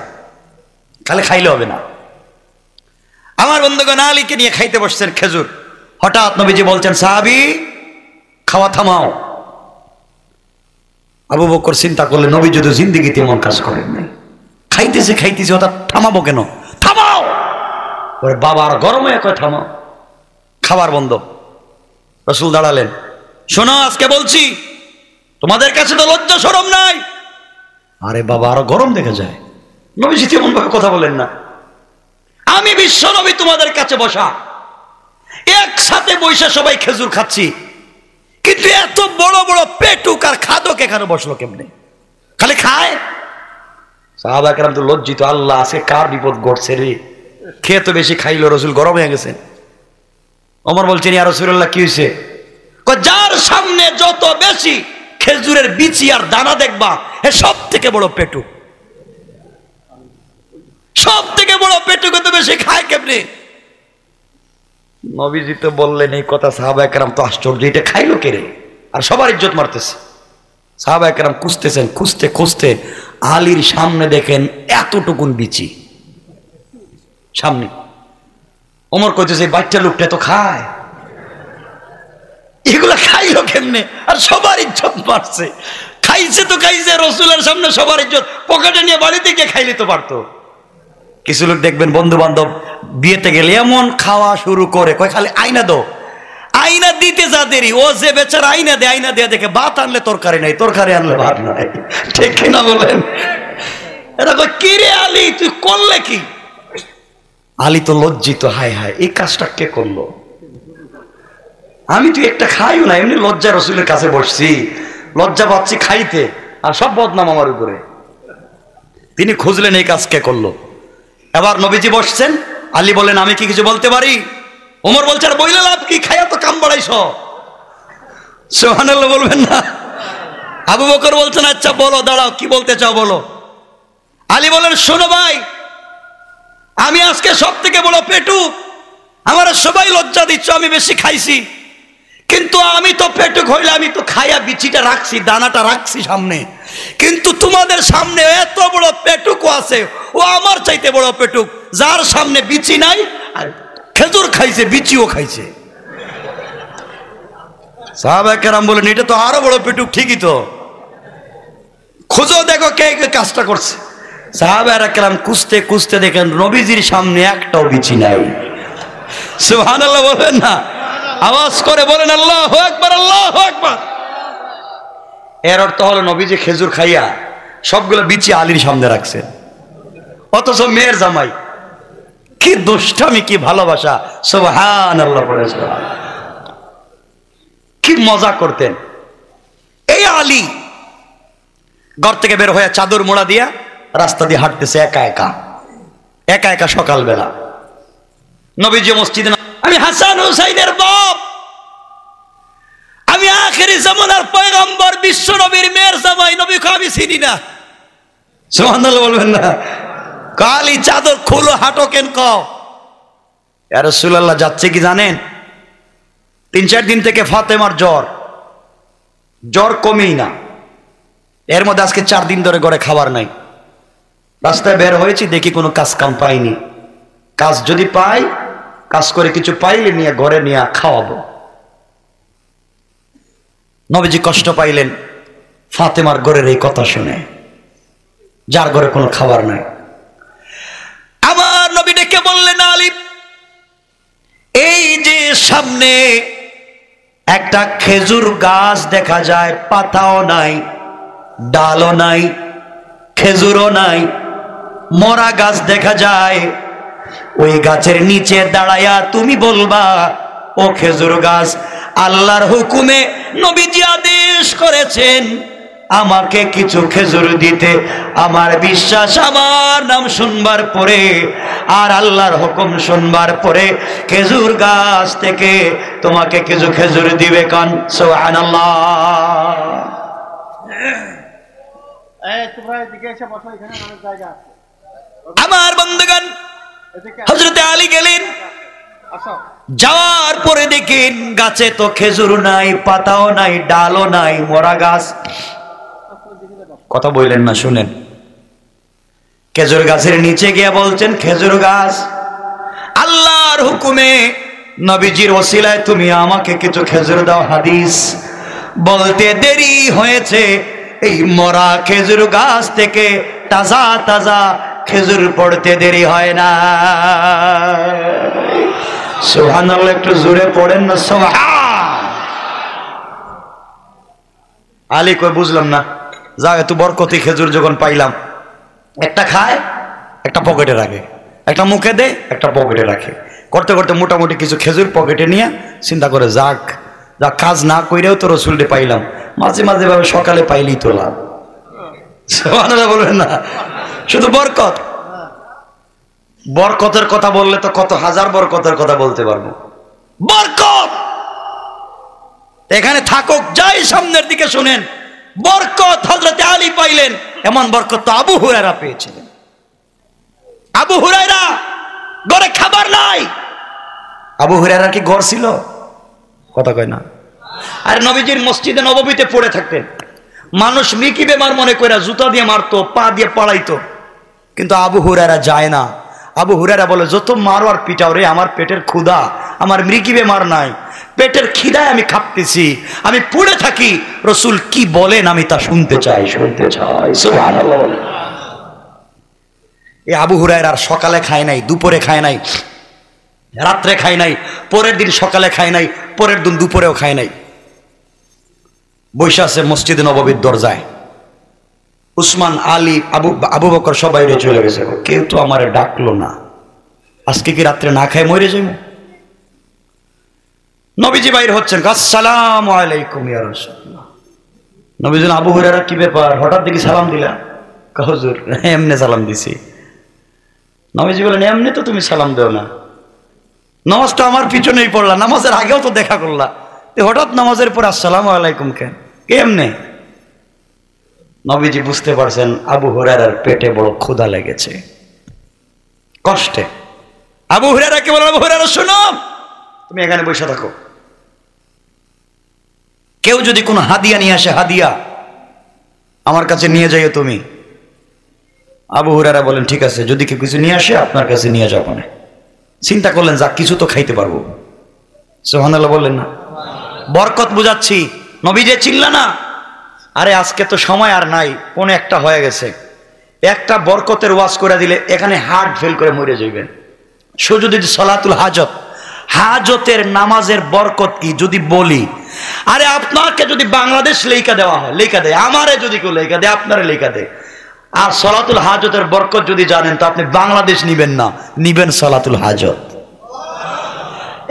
খালি খাইলে হবে না। আমার বন্ধুগণ আলীকে নিয়ে খাইতে বসছেন খেজুর। হঠাৎ নবীজি বলছেন সাহাবী খাওয়া থামাও। আবু বকর চিন্তা করলে নবী যদি জিন্দেগিতে এমন কাজ করেন নাই, খাইতেছে খাইতেছে হঠাৎ থামাবো কেন? থামাও। ওরে বাবা আর গরম হয়ে কয় থামাও, খাবার বন্ধ। রাসূল দাঁড়ালেন, শোনো, আজকে বলছি, তোমাদের কাছে তো লজ্জা শরম নাই। আরে বাবা, আরো গরম দেখা যায়। নবীজি তেমন ভাবে কথা বলেন না। আমি বিশ্ব নবী তোমাদের কাছে বসা, একসাথে বসে সবাই খেজুর খাচ্ছি, কিন্তু এত বড় বড় পেটুক আর খাদক এখানে বসলো কেমনে? খালি খায়। সাহাবা কেরাম তো লজ্জিত, আল্লাহ আজকে কার বিপদ ঘটছে রে, খেয়ে তো বেশি খাইলো, রসুল গরম হয়ে গেছে। ওমর বলছেন, ইয়া রাসূলুল্লাহ, কি হয়েছে? যার সামনে যত বেশি খেজুরের বিচি আর দানা দেখবা, এ সব থেকে বড় পেটুক। সব থেকে বড় পেটুক তো বেশি খায় কেমনে? নবীজি তো বললেন এই কথা, সাহাবা একরাম তো আশ্চর্য, এটা খাইলো কে রে? আর সবার ইজ্জত মারতেছে। সাহাবা একরাম খুঁজতেছেন, খুঁজতে খুঁজতে আলীর সামনে দেখেন এতটুকুন বিচি সামনে। ওমর কইতেছে, বাচ্চা লোকটা তো খায়, এগুলা খাইলো কেমনে? আর সবার ইজ্জত মারছে। খাইছে তো খাইছে, রসুলের সামনে সবার ইজ্জত, পকেটে নিয়ে বাড়িতে গিয়ে খাইলে তো পারতো। কিছু লোক দেখবেন বন্ধু বান্ধব বিয়েতে গেলে এমন খাওয়া শুরু করে, কয় খালি আইনা দো, আইনা দিতে যা দেরি, ও যে বেচারা আইনা দে, আইনা দিয়ে দেখে ভাত আনলে তরকারি নাই, তরকারি আনলে ভাত নাই। ঠিক কিনা বলেন? এটা কয়, কি রে আলী, তুই করলে কি? আলী তো লজ্জিত, হায় হায়, এই কাজটা কে করলো? আমি তুই একটা খাইও না, এমনি লজ্জা রসুলের কাছে বসছি, লজ্জা পাচ্ছি খাইতে, আর সব বদনাম আমার উপরে। তিনি খুঁজলেন এই কাজ কে করলো। এবার নবীজি বসছেন, আলী বলেন, আমি কি কিছু বলতে পারি? ওমর বলছে, আর বইলে লাভ কি, খাইয়া তো কাম বাড়াইছ। সুবহানাল্লাহ বলবেন না? আবু বকর বলছেন, আচ্ছা বলো, দাঁড়াও, কি বলতে চাও বলো। আলী বলেন, শোনো ভাই, আমি আজকে সব থেকে বড় পেটুক, আমার সবাই লজ্জা দিচ্ছ, আমি বেশি খাইছি, কিন্তু আমি তো পেটুক হইলে আমি তো খাইয়া বিচিটা রাখছি, দানাটা রাখছি সামনে, কিন্তু তোমাদের সামনে এত বড় পেটুকও আছে, ও আমার চাইতে বড় পেটুক, যার সামনে বিচি নাই আর খেজুর খাইছে, বিচিও খাইছে। সাহাবা কেরাম বলেন, এটা তো আরো বড় পেটুক। ঠিকই তো, খুঁজো দেখো কে কে কাজটা করছে। সাহাবা কেরাম খুঁজতে খুঁজতে দেখেন নবীজির সামনে একটাও বিচি নাই। সুবহানাল্লাহ বলেন না? আওয়াজ করে বলেন আল্লাহু আকবার, আল্লাহু আকবার। এর অর্থ হলো নবীজি খেজুর খাইয়া সবগুলো বিচি আলীর সামনে রাখছেন, অথচ মেয়ের জামাই। কি দুষ্টামি, কি ভালোবাসা! সুবহানাল্লাহ বলেন। কি মজা করতেন এই আলী। ঘর থেকে বের হয়ে চাদর মোড়া দিয়া রাস্তা দিয়ে হাঁটতেছে একা একা, একা একা সকালবেলা। নবীজি মসজিদে, আমি হাসান হুসাইনের বাপ, আমি আখেরি জামানার পয়গম্বর বিশ্ব নবীর মেয়ের জামাই, নবীকে আমি চিনি না। সুবহানাল্লাহ বলবেন না? কালি চাদর খুলো, হাঁটো কেন কও। ইয়া রাসূলুল্লাহ, যাচ্ছে কি জানেন? 3-4 দিন থেকে ফাতেমার জ্বর, জ্বর কমেই না। এর মধ্যে আজকে 4 দিন ধরে ঘরে খাবার নাই। রাস্তায় বের হয়েছি, দেখি কোনো কাজ কাম পাইনি। কাজ যদি পাই, কাজ করে কিছু পাইলে নিয়ে ঘরে নিয়ে খাওয়াবো। নবীজি কষ্ট পাইলেন ফাতেমার ঘরের এই কথা শুনে, যার ঘরে কোনো খাবার নাই। আমার নবী ডেকে বললেন, আলী, এই যে সামনে একটা খেজুর গাছ দেখা যায়, পাতাও নাই, ডালও নাই, খেজুরও নাই, মরা গাছ দেখা যায়। ওই গাছের নিচে দাঁড়ায়া তুমি বলবা, ও খেজুর গাছ, আল্লাহর হুকুমে নবীজি আদেশ করেছেন আমাকে কিছু খেজুর দিতে। আমার বিশ্বাস, আমার নাম শুনবার পরে আর আল্লাহর হুকুম শুনবার পরে খেজুর গাছ থেকে তোমাকে কিছু খেজুর দিবে। কান সুবহানাল্লাহ। আমার বন্ধুগণ, হযরত আলী গেলেন, যাওয়ার পরে দেখেন গাছে তো খেজুর নাই, পাতাও নাই, ডালও নাই, মরা গাছ। কথা বললেন না, শুনেন। খেজুর গাছের নিচে গিয়ে বলছেন, খেজুর গাছ, আল্লাহর হুকুমে নবীজির ওসিলায় তুমি আমাকে কিছু খেজুর দাও। হাদিস বলতে দেরি হয়েছে, এই মরা খেজুর গাছ থেকে তাজা তাজা খেজুর পড়তে দেরি হয় না। সুবহানাল্লাহ, একটু জোরে পড়েন না সুবহান। আলী কই বুঝলাম না, যা এত বরকতি খেজুর যখন পাইলাম, একটা খায় একটা পকেটে রাখে, একটা মুখে দেয় একটা পকেটে রাখে, করতে করতে মোটামুটি কিছু খেজুর পকেটে নিয়ে চিন্তা করে যাক যা কাজ না কইরেও তো রসুলটে পাইলাম, মাঝে মাঝে ভাবে সকালে পাইলেই তো লাভ। সুবহানাল্লাহ বলবেন না? শুধু বরকত, বরকতের কথা বললে তো কত হাজার বরকতের কথা বলতে পারবো। বরকত এখানে থাকুক, যাই সামনের দিকে শুনেন, বরকত হযরত আলী পাইলেন, এমন বরকত তো আবু হুরায়রা পেয়েছিলেন। আবু হুরায়রা ঘরে খাবার নাই। আবু হুরায়রা কি ঘর ছিল? কথা কয় না। আর নবীজির মসজিদে নববীতে পড়ে থাকতেন, মানুষ মিকি বেমার মনে করে জুতা দিয়ে মারতো, পা দিয়ে পড়াইতো, কিন্তু আবু হুরায়রা যায় না। আবু হুরায়রা বলে, যত মারো আর পিটাও রে, আমার পেটের ক্ষুধা, আমার মৃগি বেমার নাই, পেটের খিদায় আমি খাপতেছি, আমি পড়ে থাকি, রসুল কি বলেন আমি তা শুনতে চাই, শুনতে চাই। সুবহানাল্লাহ। এই আবু হুরায়রা সকালে খায় নাই, দুপুরে খায় নাই, রাত্রে খায় নাই, পরের দিন সকালে খায় নাই, পরের দিন দুপুরেও খায় নাই, বৈশা আছে মসজিদে নববীর দরজায়। উসমান, আলী, আবু বকর সবাই চলে গেছে, কেউ তো আমারে ডাকলো না, আজকে কি রাত্রে না খায় মরে যাইব? নবীজি বাইরে হচ্ছেন, আসসালামু আলাইকুম ইয়া রাসূলুল্লাহ। নবীজি, আবু হুরায়রা কি ব্যাপার, হঠাৎ দেখি সালাম দিলা? হুজুর এমনি সালাম দিছি। নবীজি বলেন, এমনি তো তুমি সালাম দেও না, নামাজটা আমার পিছনেই পড়লা, নামাজের আগেও তো দেখা করলা, হঠাৎ নামাজের পর আসসালামু আলাইকুম কেন, কেমনে? নবীজি বুঝতে পারছেন আবু হুরায়রার পেটে বড় ক্ষুধা লেগেছে, কষ্টে। আবু হুরায়রাকে বলেন, আবু হুরায়রা শোনো, তুমি এখানে বসে থাকো, কেউ যদি কোনো হাদিয়া নিয়ে আসে, হাদিয়া আমার কাছে নিয়ে যাইও তুমি। আবু হুরায়রা বলেন, ঠিক আছে, যদি কেউ কিছু নিয়ে আসে আপনার কাছে নিয়ে যাও। মানে চিন্তা করলেন, যা কিছু তো খাইতে পারবো। সুবহানাল্লাহ বললেন না? বরকত বুঝাচ্ছি, নবী যে চিল্লা না, আরে আজকে তো সময় আর নাই, 1:45 হয়ে গেছে, একটা বরকতের ওয়াজ করে দিলে এখানে হার্ট ফেল করে মরে যাইবেন। শুধু যদি সলাতুল হাজত, হাজতের নামাজের বরকত কি যদি বলি, আরে আপনাকে যদি বাংলাদেশ লেখা দেওয়া হয়, লেখা দেয়, আমারে যদি কেউ লেখা দেয়, আপনারে লেখা দেয়, আর সলাতুল হাজতের বরকত যদি জানেন, তো আপনি বাংলাদেশ নিবেন না, নিবেন সলাতুল হাজত।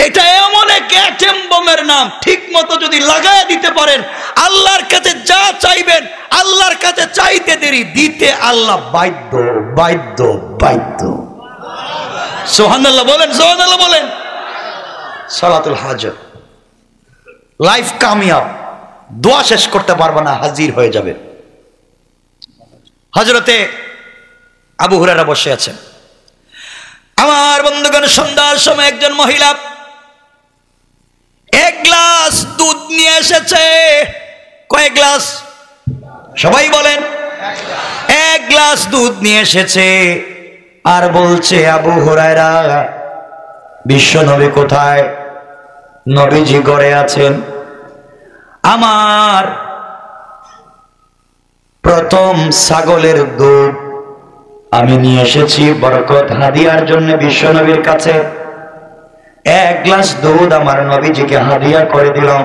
এটা এমন এক অ্যাটম বোমের নাম, ঠিক মতো যদি লাগায় দিতে পারেন, আল্লাহর কাছে যা চাইবেন, আল্লাহর কাছে চাইতে দেরি, দিতে আল্লাহ বাধ্য, বাধ্য, বাধ্য। সুবহানাল্লাহ বলেন, সুবহানাল্লাহ বলেন। সলাতুল হাজত, লাইফ কামিয়াব, দোয়া শেষ করতে পারবে না, হাজির হয়ে যাবে। হযরতে আবু হুরায়রা বসে আছেন। আমার বন্ধুগণ, সন্ধ্যার সময় একজন মহিলা 1 গ্লাস দুধ নিয়ে এসেছে। কয় গ্লাস? সবাই বলেন। 1 গ্লাস দুধ নিয়ে এসেছে, আর বলছে, আবু হুরায়রা, বিশ্ব নবী কোথায়? নবীজি ঘরে আছেন। আমার প্রথম ছাগলের দুধ আমি নিয়ে এসেছি বরকত হাদিয়ার জন্য বিশ্ব নবীর কাছে। 1 গ্লাস দুধ আমার নবীজিকে হাদিয়া করে দিলাম।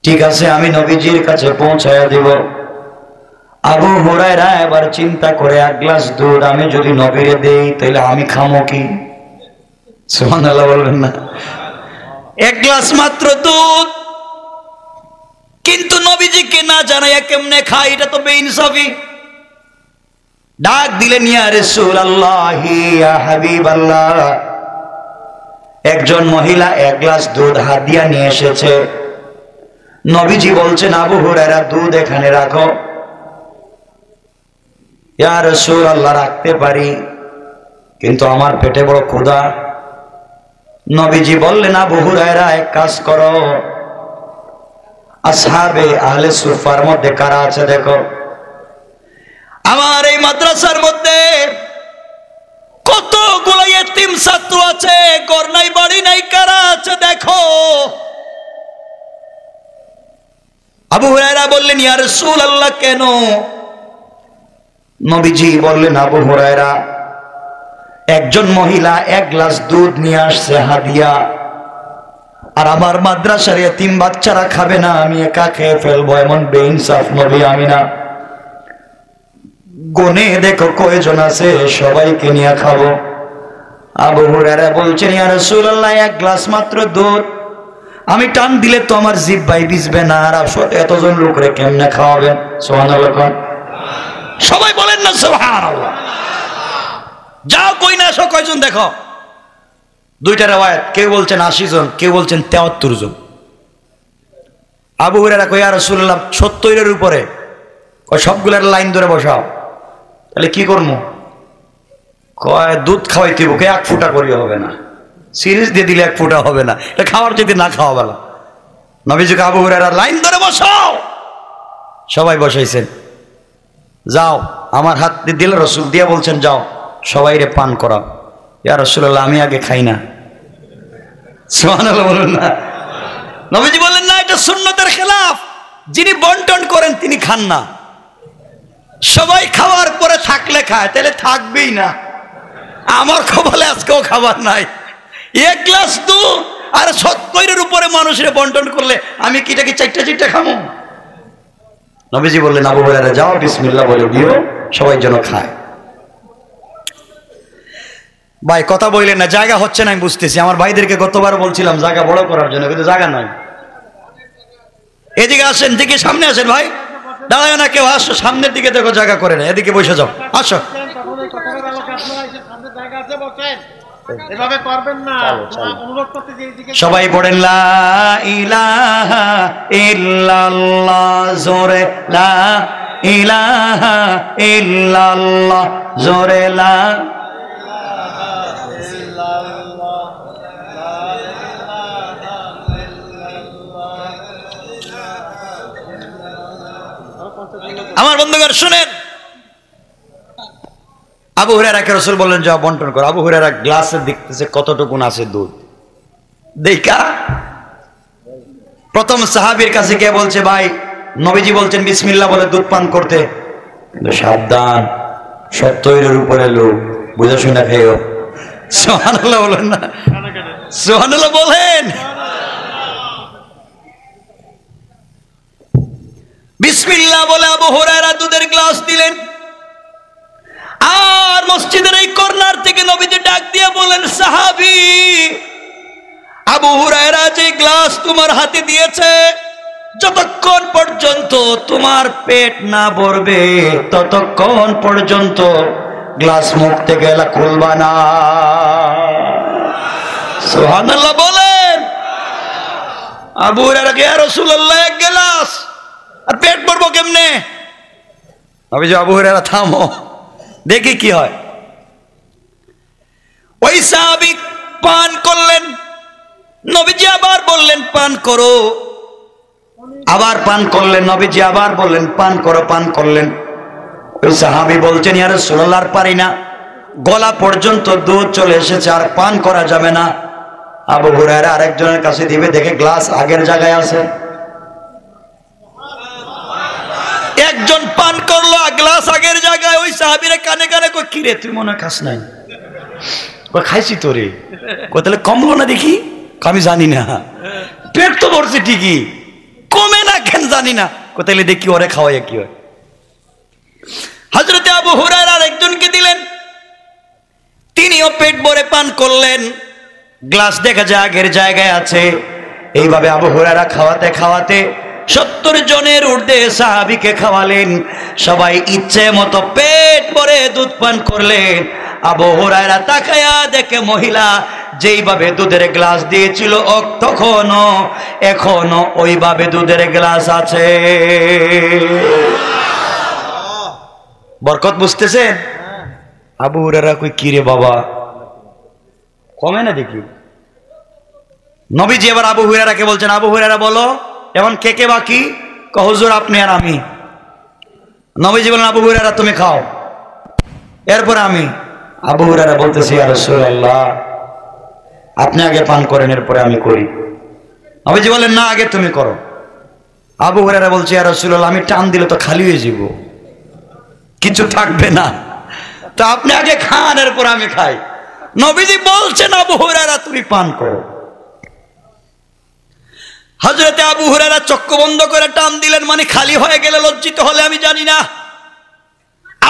ঠিক আছে, আমি নবীজির কাছে পৌঁছায়া দিব। আবু হুরায়রা এবার চিন্তা করে, 1 গ্লাস দুধ আমি যদি নবীরে দেই, তাহলে আমি খামো কি? সুবহানাল্লাহ বলবেন না? 1 গ্লাস মাত্র দুধ, কিন্তু নবীজিকে না জানাইয়া কেমনে খাই? এটা তো বেইনসাফি। ডাক দিলেন, ইয়া রাসূলুল্লাহ, ইয়া হাবিবাল্লাহ। একজন মহিলা 1 গ্লাস দুধ হাদিয়া নিয়ে এসেছে। নবীজি বলছেন, আবু হুরায়রা, দুধ এখানে রাখো। ইয়া রাসূলুল্লাহ, রাখতে পারি, কিন্তু আমার পেটে বড় ক্ষুধা। নবীজি বললেন, আবু হুরায়রা, এক কাজ করো, আসহাবে আহলে সুফার মধ্যে কারা আছে দেখো। আমার এই মাদ্রাসার মধ্যে কতগুলো ইতিম ছাত্র আছে, ঘর নাই বাড়ি নাই, কারা আছে দেখো। আবু হুরায়রা বললেন, ইয়া রাসূলুল্লাহ, কেন? নবীজি বললেন, আবু হুরায়রা, একজন মহিলা 1 গ্লাস দুধ নিয়ে আসছে হাদিয়া। আর আমার মাদ্রাসার এতিম বাচ্চারা খাবে না, আমি একা খেয়ে ফেলবো, এমন বেইনসাফ নবী আমি না। গনে দেখো কয়জন আছে, সবাইকে নিয়ে খাবো। আবু হুরায়রা বলছেন, ইয়া রাসূলুল্লাহ, এক গ্লাস মাত্র দুধ, আমি টান দিলে তো আমার জিহ্বাই ভিজবে না, আর এতজন লোকরে কেমনে খাওয়াবেন? সুবহানাল্লাহ। সবাই বলেন না সুবহানাল্লাহ। যাও কই না আসো, কয়জন দেখো। দুইটা রিওয়ায়াত, কেউ বলছেন 80 জন, কেউ বলছেন 73 জন। আবু হুরায়রা কয়, ইয়া রাসূলুল্লাহ 70 উপরে। কয় সবগুলার লাইন ধরে বসাও। তাহলে কি করবো? কয় দুধ খাওয়াইতে হবে, এক ফুটা করিও হবে না, সিরিজ দিয়ে দিলে এক ফুটা হবে না, এটা খাওয়ার যদি না খাওয়া বেলা। নবীজি আবু হুরায়রা লাইন ধরে বসাও। সবাই বসাইছেন। যাও, আমার হাত দিয়ে দিলে রসুল দিয়ে বলছেন, যাও সবাই রে পান করাও। ইয়া রাসূলুল্লাহ, আমি আগে খাই না। সুবহানাল্লাহ বলুন না। নবীজি বললেন, না, এটা সুন্নতের খেলাফ। যিনি বন্টন করেন তিনি খান না। সবাই খাওয়ার পরে থাকলে খায়, তাহলে থাকবেই না। আমার কপালে আজকেও খাবার নাই। এক গ্লাস দুধ আর 70 উপরে মানুষের বন্টন করলে আমি কি এটাকে চারটা খামো? নবীজি বললেন, আবু হুরায়রা যাও, বিসমিল্লাহ বলে দিও, সবাই যেন খায়। ভাই কথা বললেন না, জায়গা হচ্ছে না, আমি বুঝতেছি। আমার ভাইদেরকে গতবার বলছিলাম জায়গা বড় করার জন্য, কিন্তু জায়গা নাই। এদিকে আসেন, দিকে সামনে আসেন ভাই, দাঁড়ায় না কেউ, আসো সামনের দিকে, দেখো জায়গা করে না, এদিকে বসে যাও, আসো। সবাই পড়েন লা ইলাহা ইল্লাল্লাহ, জোরে লা ইলাহা ইল্লাল্লাহ, জোরে লা। আমার বন্ধুগণ শুনেন, আবু হুরায়রাকে রাসূল বললেন, যাও বন্টন করো। আবু হুরায়রা গ্লাসে দেখতেছে কতটুকুন আছে দুধ, দেখা প্রথম সাহাবীর কাছে গিয়ে বলছে, ভাই নবীজি বলছেন বিসমিল্লাহ বলে দুধ পান করতে, কিন্তু সাবধান, 70 উপরে লোক, বুঝে শুনে খেয়েও। সুবহানাল্লাহ বলেন না, সুবহানাল্লাহ বলেন। বিসমিল্লাহ বলে আবু হুরায়রা দুধের গ্লাস দিলেন। আর মসজিদের এই কর্নার থেকে নবীজি ডাক দিয়ে বলেন, সাহাবী আবু হুরায়রা যে গ্লাস তোমার হাতে দিয়েছে, যতক্ষণ পর্যন্ত তোমার পেট না ভরবে ততক্ষণ পর্যন্ত গ্লাস মুখ থেকে খুলবা না। সুবহানাল্লাহ বলেন। আবু হুরায়রা, ইয়া রাসূলুল্লাহ, এক গ্লাস, আর পেট ভরবো কেমনে? নবীজি, আবু হুরায়রা থামো, দেখি কি হয়। ওই সাহাবী পান করলেন। নবীজি আবার বললেন, পান করো। আবার পান করলেন। নবীজি আবার বললেন, পান করো। পান করলেন। ওই সাহাবী বলছেন, ইয়া রাসূলুল্লাহ, আর পারি না, গলা পর্যন্ত দুধ চলে এসেছে, আর পান করা যাবে না। আবু হুরায়রা আরেকজনের কাছে দিবে, দেখে গ্লাস আগের জায়গায় আছে। একজন পান করলো, গ্লাস আগের জায়গায়। ওই সাহাবীরা কানে কানে কই, কি রে তুই মনে খাস নাই? কই খাইছি তো রে। কই তাহলে কমলো না দেখি? আমি জানি না, পেট তো ভরছে ঠিকই, কমে না কেন জানি না। কই তাহলে দেখি ওরে খাওয়াই কি হয়। হযরতে আবু হুরায়রা আরেকজনকে দিলেন, তিনিও পেট ভরে পান করলেন। গ্লাস দেখা যায় আগের জায়গায় আছে। এইভাবে আবু হুরায়রা খাওয়াতে খাওয়াতে 70 জনের ঊর্ধ্বে সাহাবীকে খাওয়ালেন। সবাই ইচ্ছে মতো পেট ভরে দুধ পান করলেন। আবু হুরায়রা তাকায়া দেখে মহিলা যেইভাবে দুধের গ্লাস দিয়েছিল তখনও এখনো ওইভাবে দুধের গ্লাস আছে। বরকত বুঝতেছেন? আবু হুরায়রা কই, কি রে বাবা, কমে না দেখি। নবীজি এবার আবু হুরায়রাকে বলছেন, আবু হুরায়রা বলো এখন কে কে বাকি? হুজুর আপনি আর আমি। নবীজি বলেন, আবু হুরায়রা তুমি খাও, এরপর আমি। আবু হুরায়রা বলতেছি, ইয়া রাসূলুল্লাহ, আপনি আগে পান করেন, এরপরে আমি করি। নবীজি বলেন, না, আগে তুমি করো। আবু হুরায়রা বলছে, ইয়া রাসূলুল্লাহ, আমি টান দিলে তো খালি হয়ে যাব, কিছু থাকবে না, তো আপনি আগে খান, এরপর আমি খাই। নবীজি বলছেন, আবু হুরায়রা তুমি পান করো। হযরতে আবু হুরায়রা চক্ষু বন্ধ করে টান দিলেন, মানে খালি হয়ে গেলে লজ্জিত হলে আমি জানি না,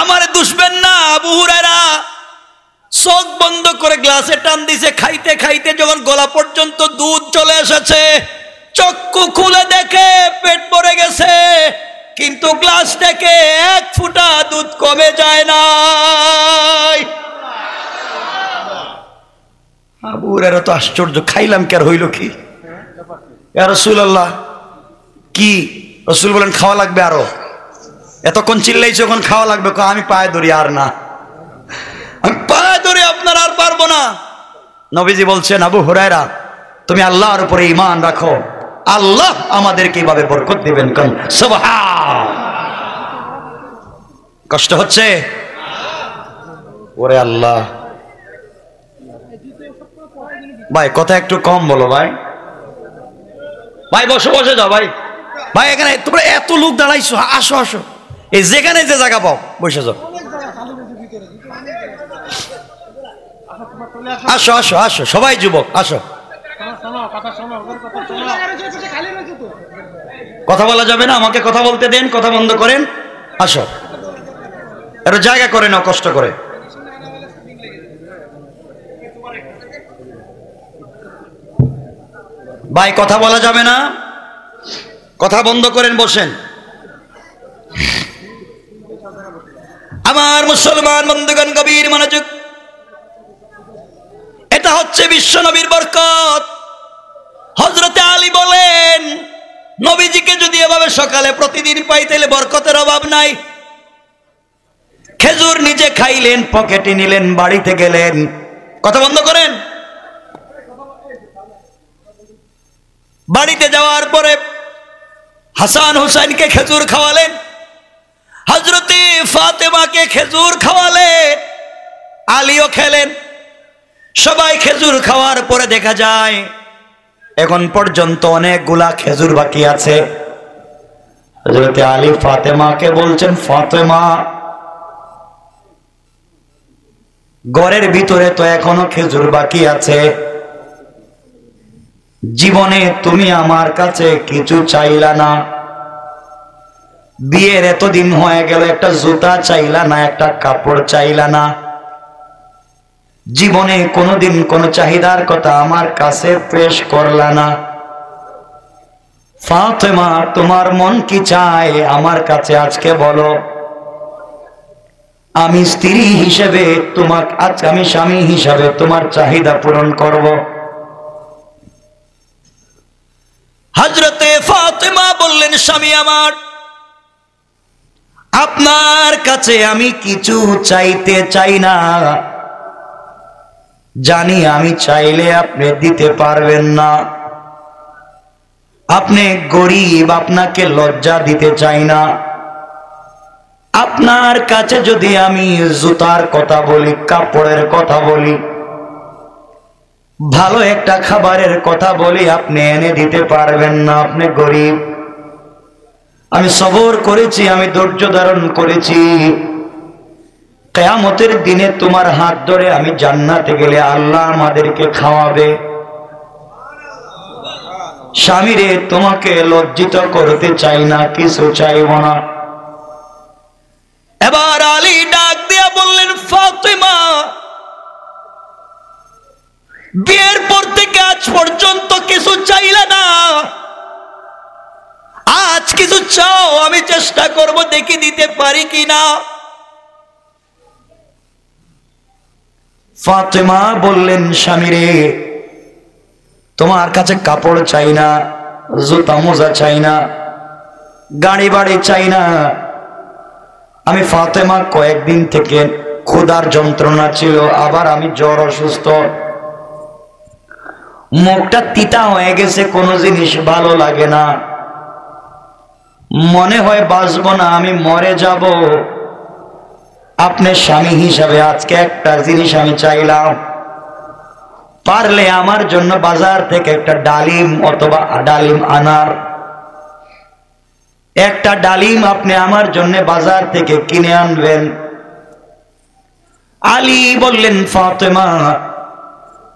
আমারে দুষবেন না। আবু হুরায়রা চোখ বন্ধ করে গ্লাসে টান দিছে, খাইতে খাইতে যখন গলা পর্যন্ত দুধ চলে এসেছে, চক্ষু খুলে দেখে পেট ভরে গেছে, কিন্তু গ্লাস থেকে এক ফোঁটা দুধ কমে যায় না। আবু হুরায়রা তো আশ্চর্য, খাইলাম কি আর হইল কি? ইয়া রাসূলুল্লাহ, কি? রাসূল বলেন খাওয়া লাগবে আরো। এতক্ষণ চিল্লাইছে, যখন খাওয়া লাগবে, আমি পায়ে ধরি, আর না, আমি পায়ে ধরে আপনার আর পারবো না। নবীজি বলছেন, আবু হুরায়রা তুমি আল্লাহর উপরে ঈমান রাখো, আল্লাহ আমাদেরকে এইভাবে বরকত দিবেন। কোন সুবহান। কষ্ট হচ্ছে? ওরে আল্লাহ, ভাই কথা একটু কম বলো ভাই। ভাই বসে বসে যাও ভাই। ভাই এখানে তোমরা এত লোক দাঁড়াইছো, আসো আসো, এই যেখানে যে জায়গা পাও বসে যাও। আসো আসো আসো, সবাই যুবক আসো। কথা বলা যাবে না, আমাকে কথা বলতে দেন, কথা বন্ধ করেন। আসো, একটু জায়গা করে নাও কষ্ট করে। ভাই কথা বলা যাবে না, কথা বন্ধ করেন, বসেন। আমার মুসলমান বন্ধুগণ, গভীর মনোযোগ। এটা হচ্ছে বিশ্ব নবীর বরকত। হযরতে আলী বলেন, নবীজিকে যদি এভাবে সকালে প্রতিদিন পাই তাহলে বরকতের অভাব নাই। খেজুর নিজে খাইলেন, পকেটে নিলেন, বাড়িতে গেলেন। কথা বন্ধ করেন। বাড়িতে যাওয়ার পরে হাসান হুসাইনকে খেজুর খাওয়ালেন, হযরতে ফাতেমাকে খেজুর খাওয়ালেন, আলীও খেলেন। সবাই খেজুর খাওয়ার পরে দেখা যায় এখন পর্যন্ত অনেকগুলা খেজুর বাকি আছে। হযরতে আলী ফাতেমাকে বলছেন, ফাতেমা ঘরের ভিতরে তো এখনো খেজুর বাকি আছে, জীবনে তুমি আমার কাছে কিছু চাইলা না, বিয়ের এতদিন হয়ে গেল একটা জুতা চাইলা না, একটা কাপড় চাইলা না, জীবনে কোনোদিন কোনো চাহিদার কথা আমার কাছে পেশ করলা না। ফাতেমা তোমার মন কি চায় আমার কাছে আজকে বলো, আমি স্ত্রী হিসেবে তোমাকে, আজ আমি স্বামী হিসেবে তোমার চাহিদা পূরণ করব। হযরতে ফাতেমা বললেন, স্বামী আমার, আপনার কাছে আমি কিছু চাইতে চাই না, জানি আমি চাইলে আপনি দিতে পারবেন না, আপনি গরিব, আপনাকে লজ্জা দিতে চাই না। আপনার কাছে যদি আমি জুতার কথা বলি, কাপড়ের কথা বলি, ভালো একটা খাবারের কথা বলি, আপনি এনে দিতে পারবেন না, আপনি গরিব। আমি সবর করেছি, আমি ধৈর্য ধারণ করেছি, কিয়ামতের দিনে তোমার হাত ধরে আমি জান্নাতে গেলে আল্লাহ আমাদেরকে খাওয়াবে। স্বামীরে তোমাকে লজ্জিত করতে চাই না, কিছু চাইব না। এবার আলী ডাক দিয়া বললেন, ফাতেমা বিয়ের পর থেকে আজ পর্যন্ত কিছু চাইলে না, আজ কিছু চাও, আমি চেষ্টা করব দেখি দিতে পারি কিনা। ফাতেমা বললেন, স্বামীরে তোমার কাছে কাপড় চাই না, জুতা মোজা চাই না, গাড়ি বাড়ি চাই না। আমি ফাতেমা কয়েকদিন থেকে ক্ষুধার যন্ত্রণা ছিল, আবার আমি জ্বর, অসুস্থ, মুখটা তিতা হয়ে গেছে, কোনো জিনিস ভালো লাগে না, মনে হয় বাঁচবো না, আমি মরে যাব। আপনি স্বামী হিসাবে আজকে একটা জিনিস আমি চাইলাম, পারলে আমার জন্য বাজার থেকে একটা ডালিম অথবা ডালিম আনার, একটা ডালিম আপনি আমার জন্য বাজার থেকে কিনে আনবেন। আলী বললেন, ফাতেমা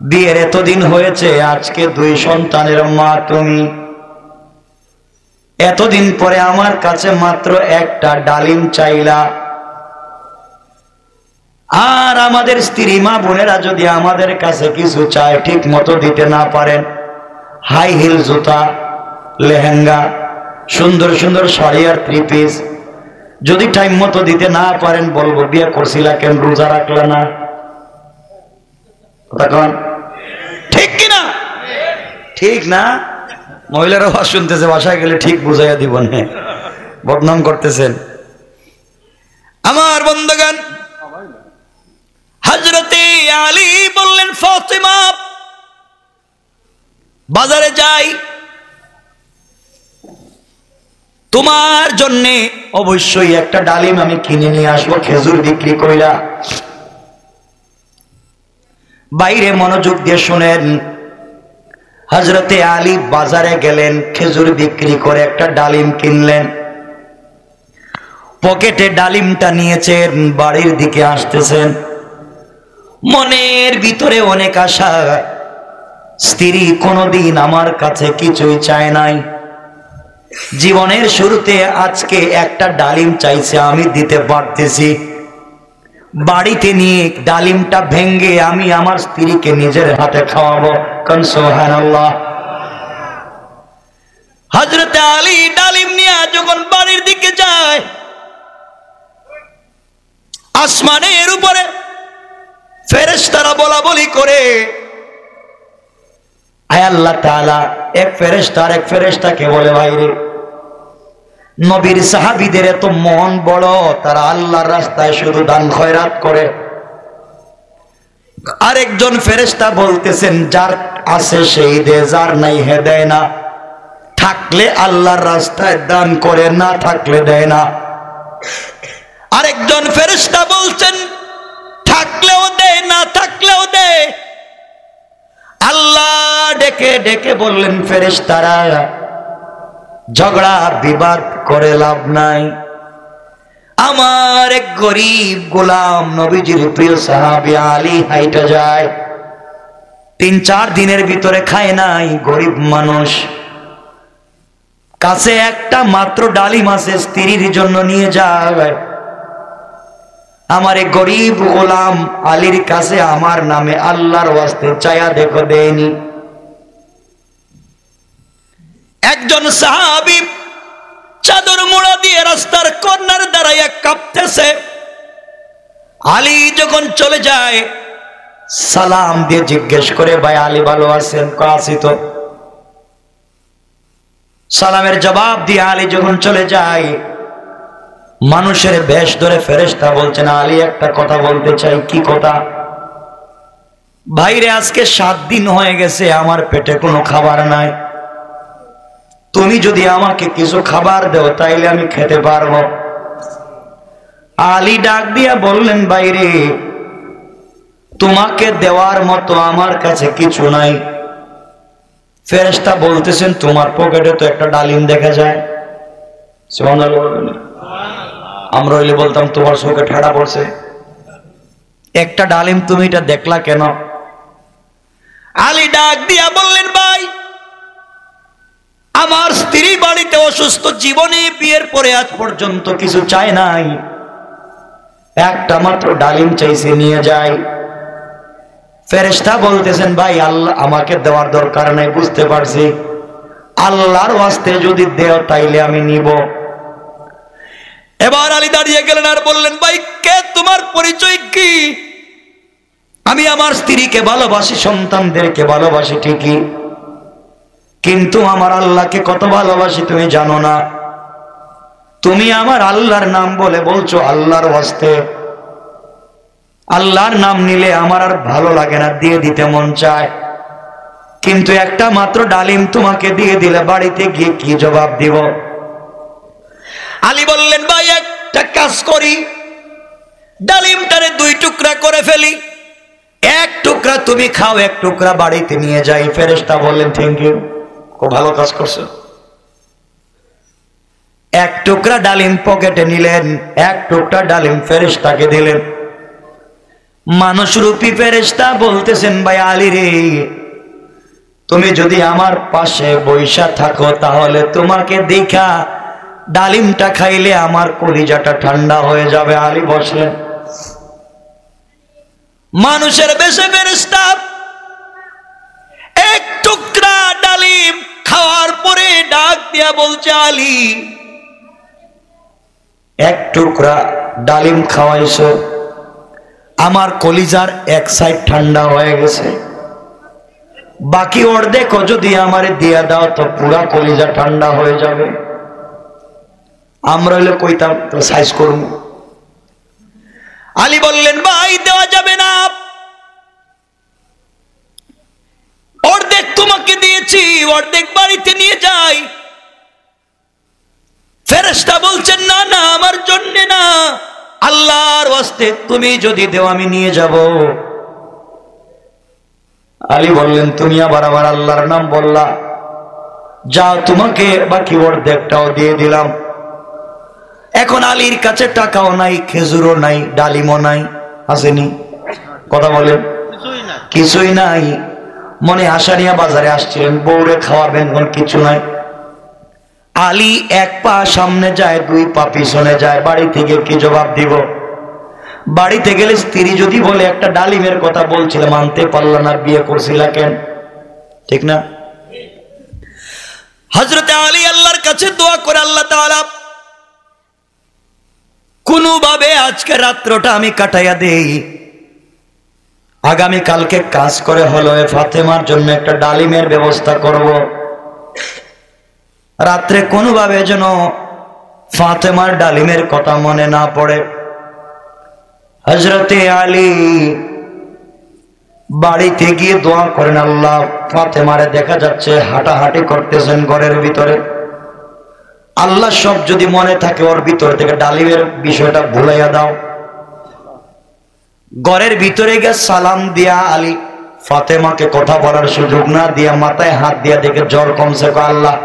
বিয়ের এতদিন হয়েছে, আজকে 2 সন্তানের মা তুমি, এতদিন পরে আমার কাছে মাত্র একটা ডালিম চাইলা। আর আমাদের স্ত্রী মা বোনেরা যদি আমাদের কাছে কিছু চায় ঠিক মতো দিতে না পারেন, হাই হিল জুতা, লেহেঙ্গা, সুন্দর সুন্দর শাড়ি আর 3 পিস যদি টাইম মতো দিতে না পারেন, বলবো বিয়ে করছিলা কেন, রোজা রাখলা না? তখন ঠিক কিনা? ঠিক না? মহিলারা আওয়াজ শুনতেছে, বাসায় গেলে ঠিক বুঝাইয়া দিব না, বদনাম করতেছেন। আমার বন্ধুগণ, হযরতে আলী বললেন, ফাতিমা বাজারে যাই, তোমার জন্য অবশ্যই একটা ডালিম আমি কিনে নিয়ে আসবো, খেজুর বিক্রি কইরা। বাইরে মনোযোগ দিয়ে শুনেন, হযরতে আলী বাজারে গেলেন, খেজুর বিক্রি করে একটা ডালিম কিনলেন, পকেটে ডালিমটা নিয়েছেন, বাড়ির দিকে আসতেছেন। মনের ভিতরে অনেক আশা, স্ত্রী কোনোদিন আমার কাছে কিছুই চায় নাই, জীবনের শুরুতে আজকে একটা ডালিম চাইছে, আমি দিতে পারতেছি। বাড়িতে নিয়ে ডালিমটা ভেঙ্গে আমি আমার স্ত্রীকে নিজের হাতে খাওয়াবো। কোন সুবহানাল্লাহ। হযরতে আলী ডালিম নিয়ে যখন বাড়ির দিকে যায়, আসমানের উপরে ফেরেশতারা বলা বলি করে, আয় আল্লাহ তাআলা এক ফেরেশতাকে বলে, ভাইরে নবীর সাহাবীদের এত মন বড়, তারা আল্লাহর রাস্তায় শুধু দান খয়রাত করে। আরেকজন ফেরেশতা বলতেছেন, যার আছে সেই দেয়, যার নাই হে দেয় না, থাকলে আল্লাহর রাস্তায় দান করে, না থাকলে দেয় না। আরেকজন ফেরেশতা বলছেন, থাকলেও দেয়, না থাকলেও দেয়। আল্লাহ ডেকে ডেকে বললেন, ফেরেশতারা ঝগড়া বিবাদ করে লাভ নাই, আমার এক গরিব গোলাম নবীজির প্রিয় সাহাবী আলী হাইটা যায়, 3-4 দিনের ভিতরে খায় নাই, গরিব মানুষ, কাছে একটা মাত্র ডালিম আছে, স্ত্রীর জন্য নিয়ে যায়। আমার এক গরিব গোলাম আলীর কাছে আমার নামে আল্লাহর ওয়াস্তে চায়া দেখো, দেয়নি। একজন সাহাবী চাদর মোড়া দিয়ে রাস্তার কর্নার দাঁড়াইয়া কাঁপতেছে। আলী যখন চলে যায়, সালাম দিয়ে জিজ্ঞেস করে, ভাই আলী ভালো আছেন? আছি তো। সালামের জবাব দিয়ে আলী যখন চলে যায়, মানুষের বেশ ধরে ফেরেশতা বলছেন, আলী একটা কথা বলতে চাই। কি কথা? ভাইরে আজকে 7 দিন হয়ে গেছে, আমার পেটে কোনো খাবার নাই, তুমি যদি আমাকে কিছু খাবার দাও তাইলে আমি খেতে পারবো। আলী ডাক দিয়া বললেন, ভাইরে তোমাকে দেওয়ার মতো আমার কাছে কিছু নাই। ফেরেশতা বলতেছেন, তোমার পকেটে তো একটা ডালিম দেখা যায়। সুবহানাল্লাহ। আমরা হইলে বলতাম, তোমার চোখে ঠাড়া পড়ছে, একটা ডালিম তুমি এটা দেখলা কেন? আলী ডাক দিয়া বললেন, ভাই আমার স্ত্রী বাড়িতে অসুস্থ, জীবনে বিয়ের পরে আজ পর্যন্ত কিছু চায় নাই, একটা মাত্র ডালিম চাইছে, নিয়ে যায়। ফেরেশতা বলতেছেন, ভাই আল্লাহ আমাকে দেওয়ার দরকার নাই, বুঝতে পারছি, আল্লাহর ওয়াস্তে যদি দেও তাইলে আমি নিব। এবার আলী দাঁড়িয়ে গেলেন আর বললেন, ভাই কে, তোমার পরিচয় কি? আমি আমার স্ত্রীকে ভালোবাসি, সন্তানদেরকে ভালোবাসি ঠিকই, কিন্তু আমার আল্লাহকে কত ভালোবাসি তুমি জানো না। তুমি আমার আল্লাহর নাম বলে বলছো আল্লাহর ওয়াস্তে, আল্লাহর নাম নিলে আমার আর ভালো লাগে না, দিয়ে দিতে মন চায়, কিন্তু একটা মাত্র ডালিম তোমাকে দিয়ে দিলে বাড়িতে গিয়ে কি জবাব দিব? আলী বললেন, ভাই একটা কাজ করি, ডালিমটারে 2 টুকরা করে ফেলি, 1 টুকরা তুমি খাও, 1 টুকরা বাড়িতে নিয়ে যাই। ফেরেশতা বললেন, থ্যাংক ইউ, খুব ভালো কাজ করছো। 1 টুকরা ডালিম পকেটে নিলেন, 1 টুকরা ডালিম ফেরেশতাকে দিলেন। মানুষরূপী ফেরেশতা বলতেছেন, ভাই আলী রে, তুমি যদি আমার পাশে বৈশা থাকো তাহলে তোমাকে দেখা ডালিমটা খাইলে আমার কলিজাটা ঠান্ডা হয়ে যাবে। আলী বসলেন। মানুষের বেশে ফেরেশতা এক টুকরা ডালিম খাওয়ার পরে ডাক দিয়া বলছে, আলী এক টুকরা ডালিম খাওয়াইছো, আমার কলিজার এক সাইড ঠান্ডা হয়ে গেছে, বাকি অর্ধেক যদি আমারে দিয়া দাও তো পুরা কলিজা ঠান্ডা হয়ে যাবে। আমরা হইলে কইতাম তো সাইজ করব। আলী বললেন, ভাই দেওয়া যাবে না, অর্ধেক তোমাকে দিয়েছি, অর্ধেক বাড়িতে নিয়ে যাই। ফেরেশতা বলছেন, না না, আমার জন্য না, আল্লাহর ওয়াস্তে তুমি যদি দেও আমি নিয়ে যাব। আলী বললেন, তুমি আবার আমার আল্লাহর নাম বললা, যাও তোমাকে বাকি অর্ধেকটাও দিয়ে দিলাম। এখন আলীর কাছে টাকাও নাই, খেজুরও নাই, ডালিমও নাই, আসেনি? কথা বলেন, কিছুই নাই। মনে আশা নিয়ে বাজারে আসছিলেন, বউরে খাওয়াবেন, কিছু নাই। আলী এক পা সামনে যায়, দুই পা পিছনে যায়। বাড়ি থেকে কি জবাব দিব? বাড়িতে গেলে স্ত্রী যদি বলে একটা ডালিমের কথা বলছিলে, মানতে পারলা না, বিয়ে করছিলা কেন? ঠিক না? হযরতে আলী আল্লাহর কাছে দোয়া করে, আল্লাহ তাআলা কোনোভাবে আজকে রাত্রটা আমি কাটাইয়া দেই, আগামী কালকে কাজ করে হলো ফাতেমার জন্য একটা ডালিমের ব্যবস্থা করব। রাত্রে কোনোভাবে যেন ফাতেমার ডালিমের কথা মনে না পড়ে। হযরতে আলী বাড়িতে গিয়ে দোয়া করেন, আল্লাহ ফাতেমারে দেখা যাচ্ছে হাঁটাহাঁটি করতেছেন ঘরের ভিতরে, আল্লাহ সব যদি মনে থাকে ওর ভিতর থেকে ডালিমের বিষয়টা ভুলাইয়া দাও। ঘরের ভিতরে গিয়ে সালাম দিয়া আলী ফাতেমাকে কথা বলার সুযোগ না দিয়া মাথায় হাত দিয়া দেখে জ্বর কমছে। আল্লাহ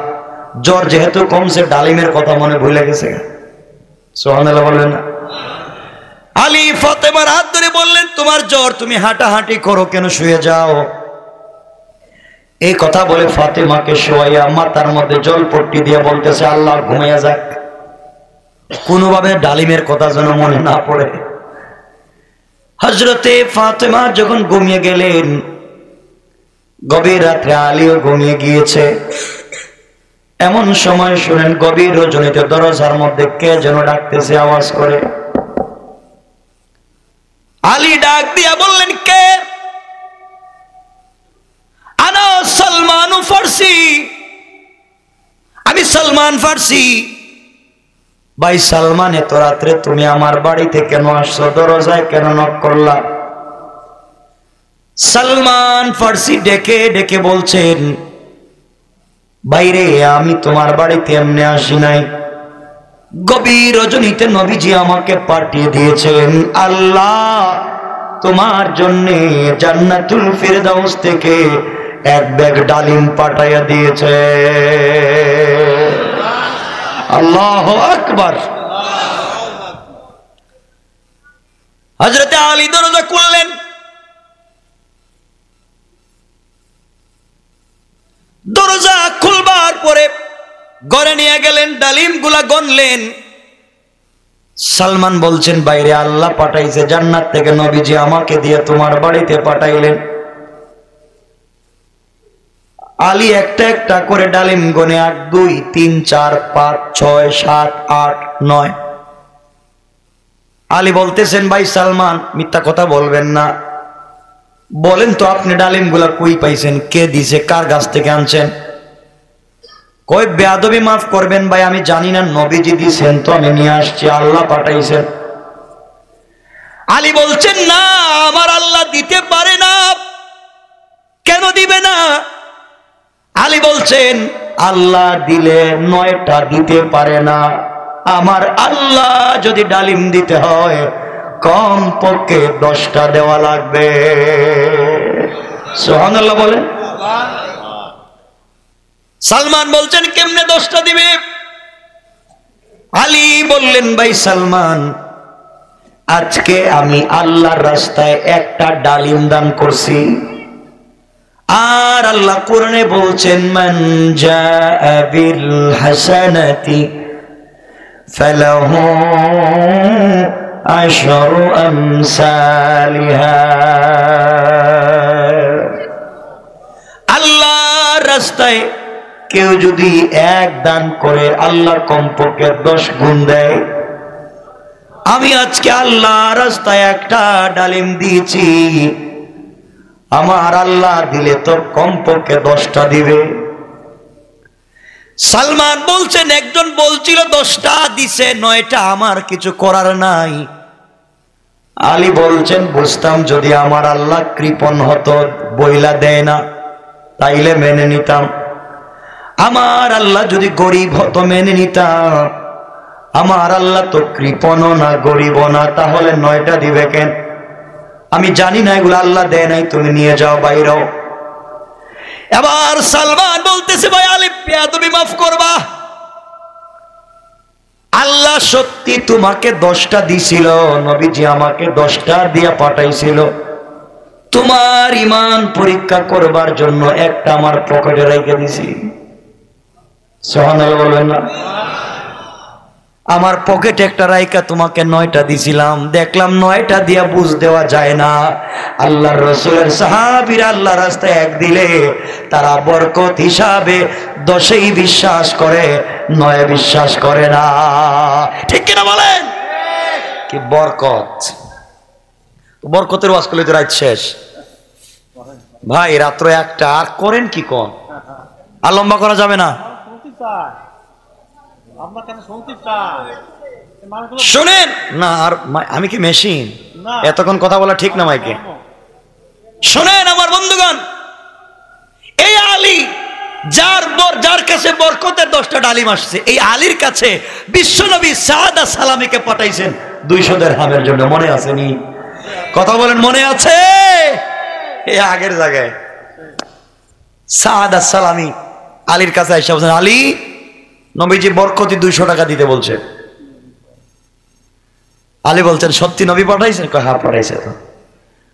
জ্বর যেহেতু কমছে, ডালিমের কথা মনে ভুলে গেছে। সুবহানাল্লাহ বললেন না? আলী ফাতেমার হাত ধরে বললেন, তোমার জ্বর, তুমি হাঁটাহাঁটি করো কেন, শুয়ে যাও। এই কথা বলে ফাতেমাকে শোয়াইয়া মাথার মধ্যে জলপট্টি দিয়ে বলতেছে, আল্লাহ ঘুমাইয়া যাক, কোনোভাবে ডালিমের কথা যেন মনে না পড়ে। হযরতে ফাতেমা যখন ঘুমিয়ে গেলেন, গভীর রাত্রে আলীও ঘুমিয়ে গিয়েছে। এমন সময় শুনেন গভীর রজনীতে দরজার মধ্যে কে যেন ডাকতেছে আওয়াজ করে। আলী ডাক দিয়া বললেন, কে? আনা সালমান ফারসি, আমি সালমান ফারসি। ভাই সালমান, এত রাত্রে তুমি আমার বাড়িতে কেন আসছো? দরজায় কেন নক করলা? সালমান ফারসি ডেকে ডেকে বলছেন, বাইরে আমি তোমার বাড়িতে এমনি আসি নাই, গভীর রজনীতে নবীজি আমাকে পাঠিয়ে দিয়েছেন, আল্লাহ তোমার জন্য জান্নাতুল ফিরদাউস থেকে এক ব্যাগ ডালিম পাঠাইয়া দিয়েছে। আল্লাহু আকবার। হযরতে আলী দরজা খুললেন। দরজা খুলবার পরে ঘরে নিয়ে গেলেন, ডালিম গুলা গনলেন। সালমান বলছেন, বাইরে আল্লাহ পাঠাইছে জান্নাত থেকে, নবীজি আমাকে দিয়ে তোমার বাড়িতে পাঠাইলেন। আলী একটা একটা করে ডালিম গনে 1 2 3 4 5 6 7 8 9। আলী বলতেছেন, ভাই সালমান মিথ্যা কথা বলবেন না, বলেন তো আপনি ডালিম গুলা কই পাইছেন, কে দিছে, কার গাছ থেকে আনছেন? কই বেয়াদবি মাফ করবেন ভাই, আমি জানি না, নবীজি দিয়েছেন তো আমি নিয়ে আসছি, আল্লাহ পাঠাইছেন। আলী বলছেন, না আমার আল্লাহ দিতে পারে না। কেন দিবে না? আলী বলছেন, আল্লাহ দিলে 9টা দিতে পারে না, আমার আল্লাহ যদি ডালিম দিতে হয় কম পক্ষে 10টা দেওয়া লাগবে। সুবহানাল্লাহ বলেন। সালমান বলছেন, কেমনে 10টা দিবে? আলী বললেন, ভাই সালমান, আজকে আমি আল্লাহর রাস্তায় একটা ডালিম দান করছি, আর আল্লাহ কোরআনে বলছেন মান জাআ বিল হাসানাতি ফালাহু আশরু আমসালিহা। আল্লাহর রাস্তায় কেউ যদি এক দান করে আল্লাহর কমপক্ষে 10 গুণ দেয়। আমি আজকে আল্লাহর রাস্তায় একটা ডালিম দিয়েছি, আমার আল্লাহ দিলে তো কমপক্ষে 10টা দিবে। সালমান বলছেন একজন বলছিল 10টা দিছে, 9টা আমার কিছু করার নাই। আলী বলছেন বুঝতাম যদি আমার আল্লাহ কৃপণ হতো, বইলা দেয় না, তাইলে মেনে নিতাম। আমার আল্লাহ যদি গরিব হতো মেনে নিতাম। আমার আল্লাহ তো কৃপণও না গরিবও না, তাহলে 9টা দিবে কেন? আমি জানি না এগুলো আল্লাহ দেয় নাই, তুমি নিয়ে যাও বাইরেও। এবার সালমান বলতেছে ভাই আলী তুমি মাফ করবা, আল্লাহ সত্যি তোমাকে 10টা দিছিল, নবীজি আমাকে 10টা দিয়া পাঠাইছিল, তোমার ঈমান পরীক্ষা করবার জন্য একটা আমার পকেটে রেখে দিছি। সুবহানাল্লাহ বলবেন না? আমার পকেটে একটা রাইকা তোমাকে 9টা দিছিলাম, দেখলাম 9টা দিয়া বুঝ দেওয়া যায় না। আল্লাহর রাসূলের সাহাবীরা আল্লাহর রাস্তায় এক দিলে তারা বরকত হিসাবে 10ই বিশ্বাস করে, 9 বিশ্বাস করে না। ঠিক কিনা বলেন? কি বরকত! বরকতের ওয়াজ করলে তো রাত শেষ ভাই, রাত্র 1টা। আর করেন কি কোন? আর লম্বা করা যাবে না। শুনেন না, আর আমি কি মেশিন? এতক্ষণ কথা বলা ঠিক না মাইকে। শুনেন আমার বন্ধুগণ, এই আলী যার কাছে বরকতের 10টা ডালিম আসছে, এই আলীর কাছে বিশ্বনবী সাদা সালামীকে পাঠাইছেন 200 দিরহামের জন্য। মনে আছে নি? কথা বলেন, মনে আছে? এই আগের জায়গায় সাদা সালামী আলীর কাছে এসে বলছেন আলী নবীজি বরকতি 200 টাকা দিতে বলছে। আলী বলছেন সত্যি নবী পাঠাইছেন? হ্যাঁ পাঠাইছে। তো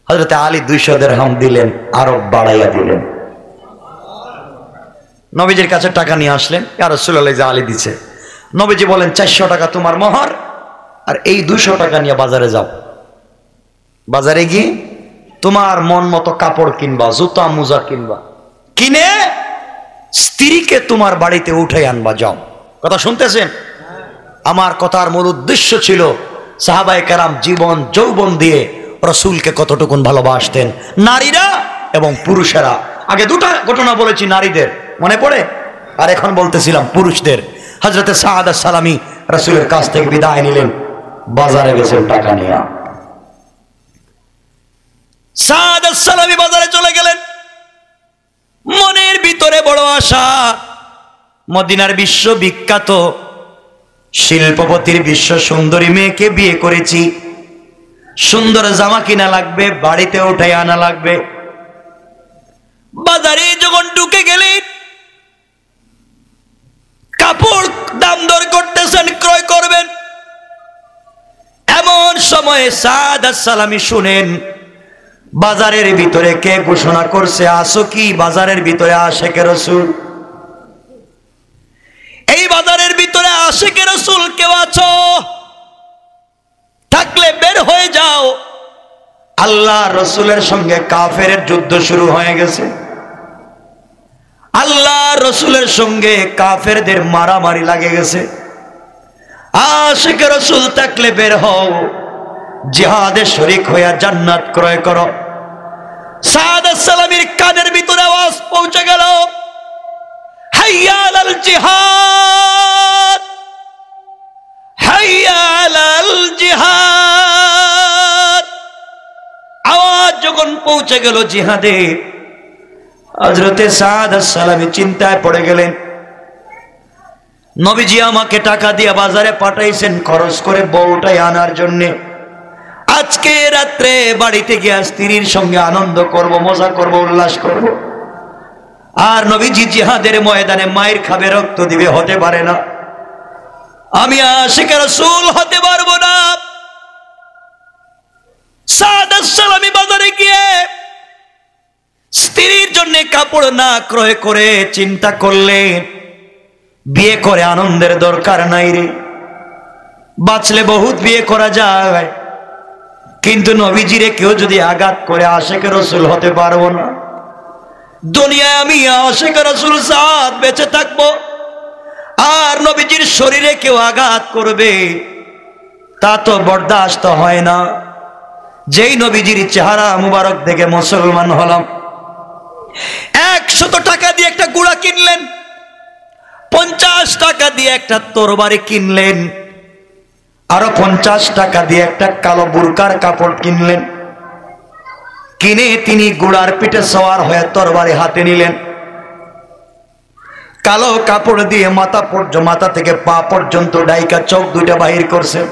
হযরত আলী 200 দিরহাম দিলেন, আরো বাড়াইয়া দিলেন। নবীজির কাছে টাকা নিয়ে আসলেন, ইয়া রাসূলুল্লাহ যা আলী দিছে। নবীজি বলেন 400 টাকা তোমার মোহর, আর এই 200 টাকা নিয়ে বাজারে যাও। বাজারে গিয়ে তোমার মন মতো কাপড় কিনবা, জুতা মোজা কিনবা, কিনে স্ত্রীকে তোমার বাড়িতে উঠে আনবা, যাও। কথা শুনতেছেন? আমার কথার মূল উদ্দেশ্য ছিল সাহাবায়ে কেরাম জীবন যৌবন দিয়ে রাসূলকে কতটুকুন ভালোবাসতেন, নারীরা এবং পুরুষেরা। আগে 2টা ঘটনা বলেছি নারীদের, মনে পড়ে? আর এখন বলতেছিলাম পুরুষদের। হযরতে সাদা সালামী রাসূলের কাছ থেকে বিদায় নিলেন, বাজারে গেছেন টাকা নিয়ে। সাদা সালামী বাজারে চলে গেলেন, মনের ভিতরে বড় আশা, মদিনার বিশ্ববিখ্যাত শিল্পপতির বিশ্ব সুন্দরী মেয়েকে বিয়ে করেছি, সুন্দর জামা কিনা লাগবে, বাড়িতে উঠাই আনা লাগবে। বাজারে যখন ঢুকে গেলেন, কাপড় দাম দর করতেছেন, ক্রয় করবেন। এমন সময়ে সাদা সালামী শুনেন বাজারের ভিতরে কে ঘোষণা করছে, আসো কি বাজারের ভিতরে আশিকে রাসূল। এই বাজারের ভিতরে আশিকে রাসূল কেউ আছো? থাকলে বের হয়ে যাও। আল্লাহ রাসূলের সঙ্গে কাফেরের যুদ্ধ শুরু হয়ে গেছে। আল্লাহ রাসূলের সঙ্গে কাফেরদের মারামারি লাগে গেছে। আশিকে রাসূল থাকলে বের হও, জিহাদে শরীক হইয়া জান্নাত ক্রয় করো। সাদা সালামীর কানের ভিতরে আওয়াজ পৌঁছে গেল, হাইয়া আলাল জিহাদ, হাইয়া আলাল জিহাদ। আওয়াজ যখন পৌঁছে গেল জিহাদে, হযরতে সাদা সালামী চিন্তায় পড়ে গেলেন। নবীজি আমাকে টাকা দিয়ে বাজারে পাঠাইছেন খরচ করে বউটাই আনার জন্য। আজকে রাত্রে বাড়িতে গিয়ে স্ত্রীর সঙ্গে আনন্দ করব, মজা করব, উল্লাস করব। আর নবীজি জিহাদের ময়দানে মায়ের খাবে, রক্ত দিবে, হতে পারে না। আমি আশিকে রাসূল হতে পারবো না। সাদা সালামী বাজারে গিয়ে স্ত্রীর জন্য কাপড় না ক্রয় করে চিন্তা করলেন বিয়ে করে আনন্দের দরকার নাই রে, বাঁচলে বহুত বিয়ে করা যায়, কিন্তু নবীজিরে কেউ যদি আঘাত করে আশিক রাসূল হতে পারবো না। দুনিয়ায় আমি আশিক রাসূল সাদ বেঁচে থাকবো, আর নবীজির শরীরে কেউ আঘাত করবে তা তো বরদাস্ত হয় না। যেই নবীজির চেহারা মুবারক দেখে মুসলমান হলাম। 100 টাকা দিয়ে একটা গুড়া কিনলেন, 50 টাকা দিয়ে একটা তরবারি কিনলেন, আরো 50 টাকা দিয়ে একটা কালো বুরকার কাপড় কিনলেন। কিনে তিনি গুড়ার পিঠে সওয়ার হয়ে তরবারি হাতে নিলেন। কালো কাপড় দিয়ে মাথা থেকে পা পর্যন্ত ডাইকা চোখ দুইটা বাহির করছেন,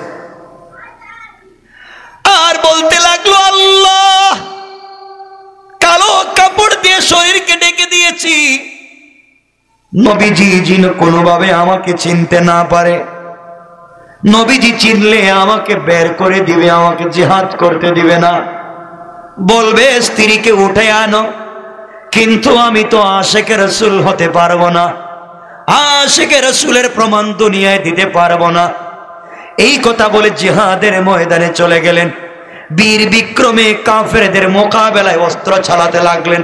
আর বলতে লাগলো, আল্লাহ, কালো কাপড় দিয়ে শরীরকে ঢেকে দিয়েছি, নবীজি যেন কোনোভাবে আমাকে চিনতে না পারে। নবীজি চিনলে আমাকে বের করে দিবে, আমাকে জিহাদ করতে দিবে না, বলবে স্ত্রীকে উঠে আনো। কিন্তু আমি তো আশিক রাসূল হতে পারবো না, আশিক রাসূলের প্রমাণ দুনিয়ায় দিতে পারবো না। এই কথা বলে জিহাদের ময়দানে চলে গেলেন। বীর বিক্রমে কাফেরদের মোকাবেলায় অস্ত্র চালাতে লাগলেন।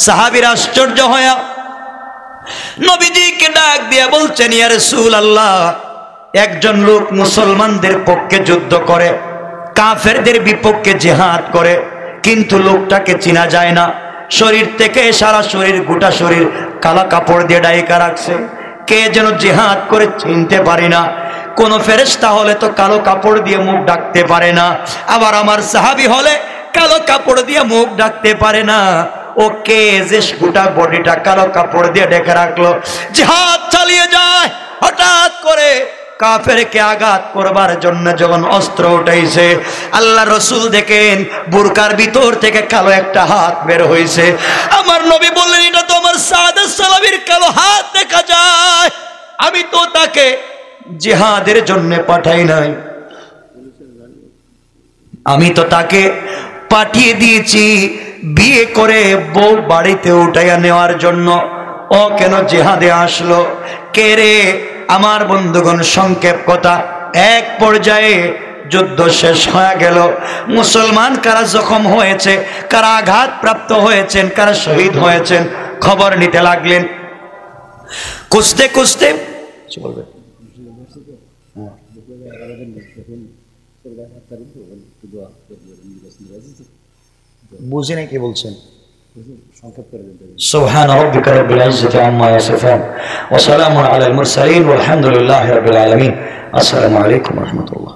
সাহাবীরা আশ্চর্য হয়ে নবীজিকে ডাক দিয়ে বলছেন, ইয়া রাসূলুল্লাহ, একজন লোক মুসলমানদের পক্ষে যুদ্ধ করে, কাফেরদের বিপক্ষে জিহাদ করে, কিন্তু লোকটাকে চেনা যায় না। শরীর থেকে সারা শরীর, গোটা শরীর কালা কাপড় দিয়ে ঢাকা রাখছে, কে যেন জিহাদ করে চিনতে পারি না। কোন ফেরেশতা হলে তো কালো কাপড় দিয়ে মুখ ঢাকতে পারে না, আবার আমার সাহাবী হলে কালো কাপড় দিয়ে মুখ ঢাকতে পারে না। ও কে যে গোটা বডিটা কালো কাপড় দিয়ে ঢেকে রাখলো, জিহাদ চালিয়ে যায়। হঠাৎ করে কাফেরকে আঘাত করবার জন্য যখন অস্ত্র উঠাইছে, আল্লাহ রসুল দেখেন বুরকার ভিতর থেকে কালো একটা হাত বের হয়েছে। আমার নবী বললেন, এটা তো আমার সাদ সালাবির কালো হাত দেখা যায়, আমি তো তাকে জিহাদের জন্য পাঠাই নাই, আমি তো তাকে পাঠিয়ে দিয়েছি বিয়ে করে বউ বাড়িতে উঠাইয়া নেওয়ার জন্য। ও কেন জিহাদে আসলো? কে রে? আমার বন্ধুগণ, সংক্ষেপ কথা, এক পর্যায়ে যুদ্ধ শেষ হয়ে গেল। মুসলমান কারা জখম হয়েছে, কারা আঘাত প্রাপ্ত হয়েছেন, কারা শহীদ হয়েছেন খবর নিতে লাগলেন। খুঁজতে খুঁজতে বুঝি না কি বলছেন। سبحان ربك رب العزة عما يصفون وسلام على المرسلين والحمد لله رب العالمين. السلام عليكم ورحمة الله.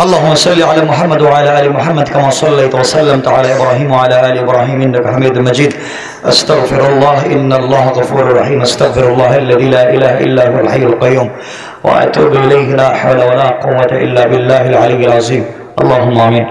اللهم صل على محمد وعلى ال محمد كما صليت وسلمت على ابراهيم وعلى ال ابراهيم انك حميد مجيد. استغفر الله ان الله غفور رحيم. استغفر الله الذي لا اله الا هو الحي القيوم واتوب اليه لا حول ولا قوه الا بالله العلي العظيم. اللهم امين.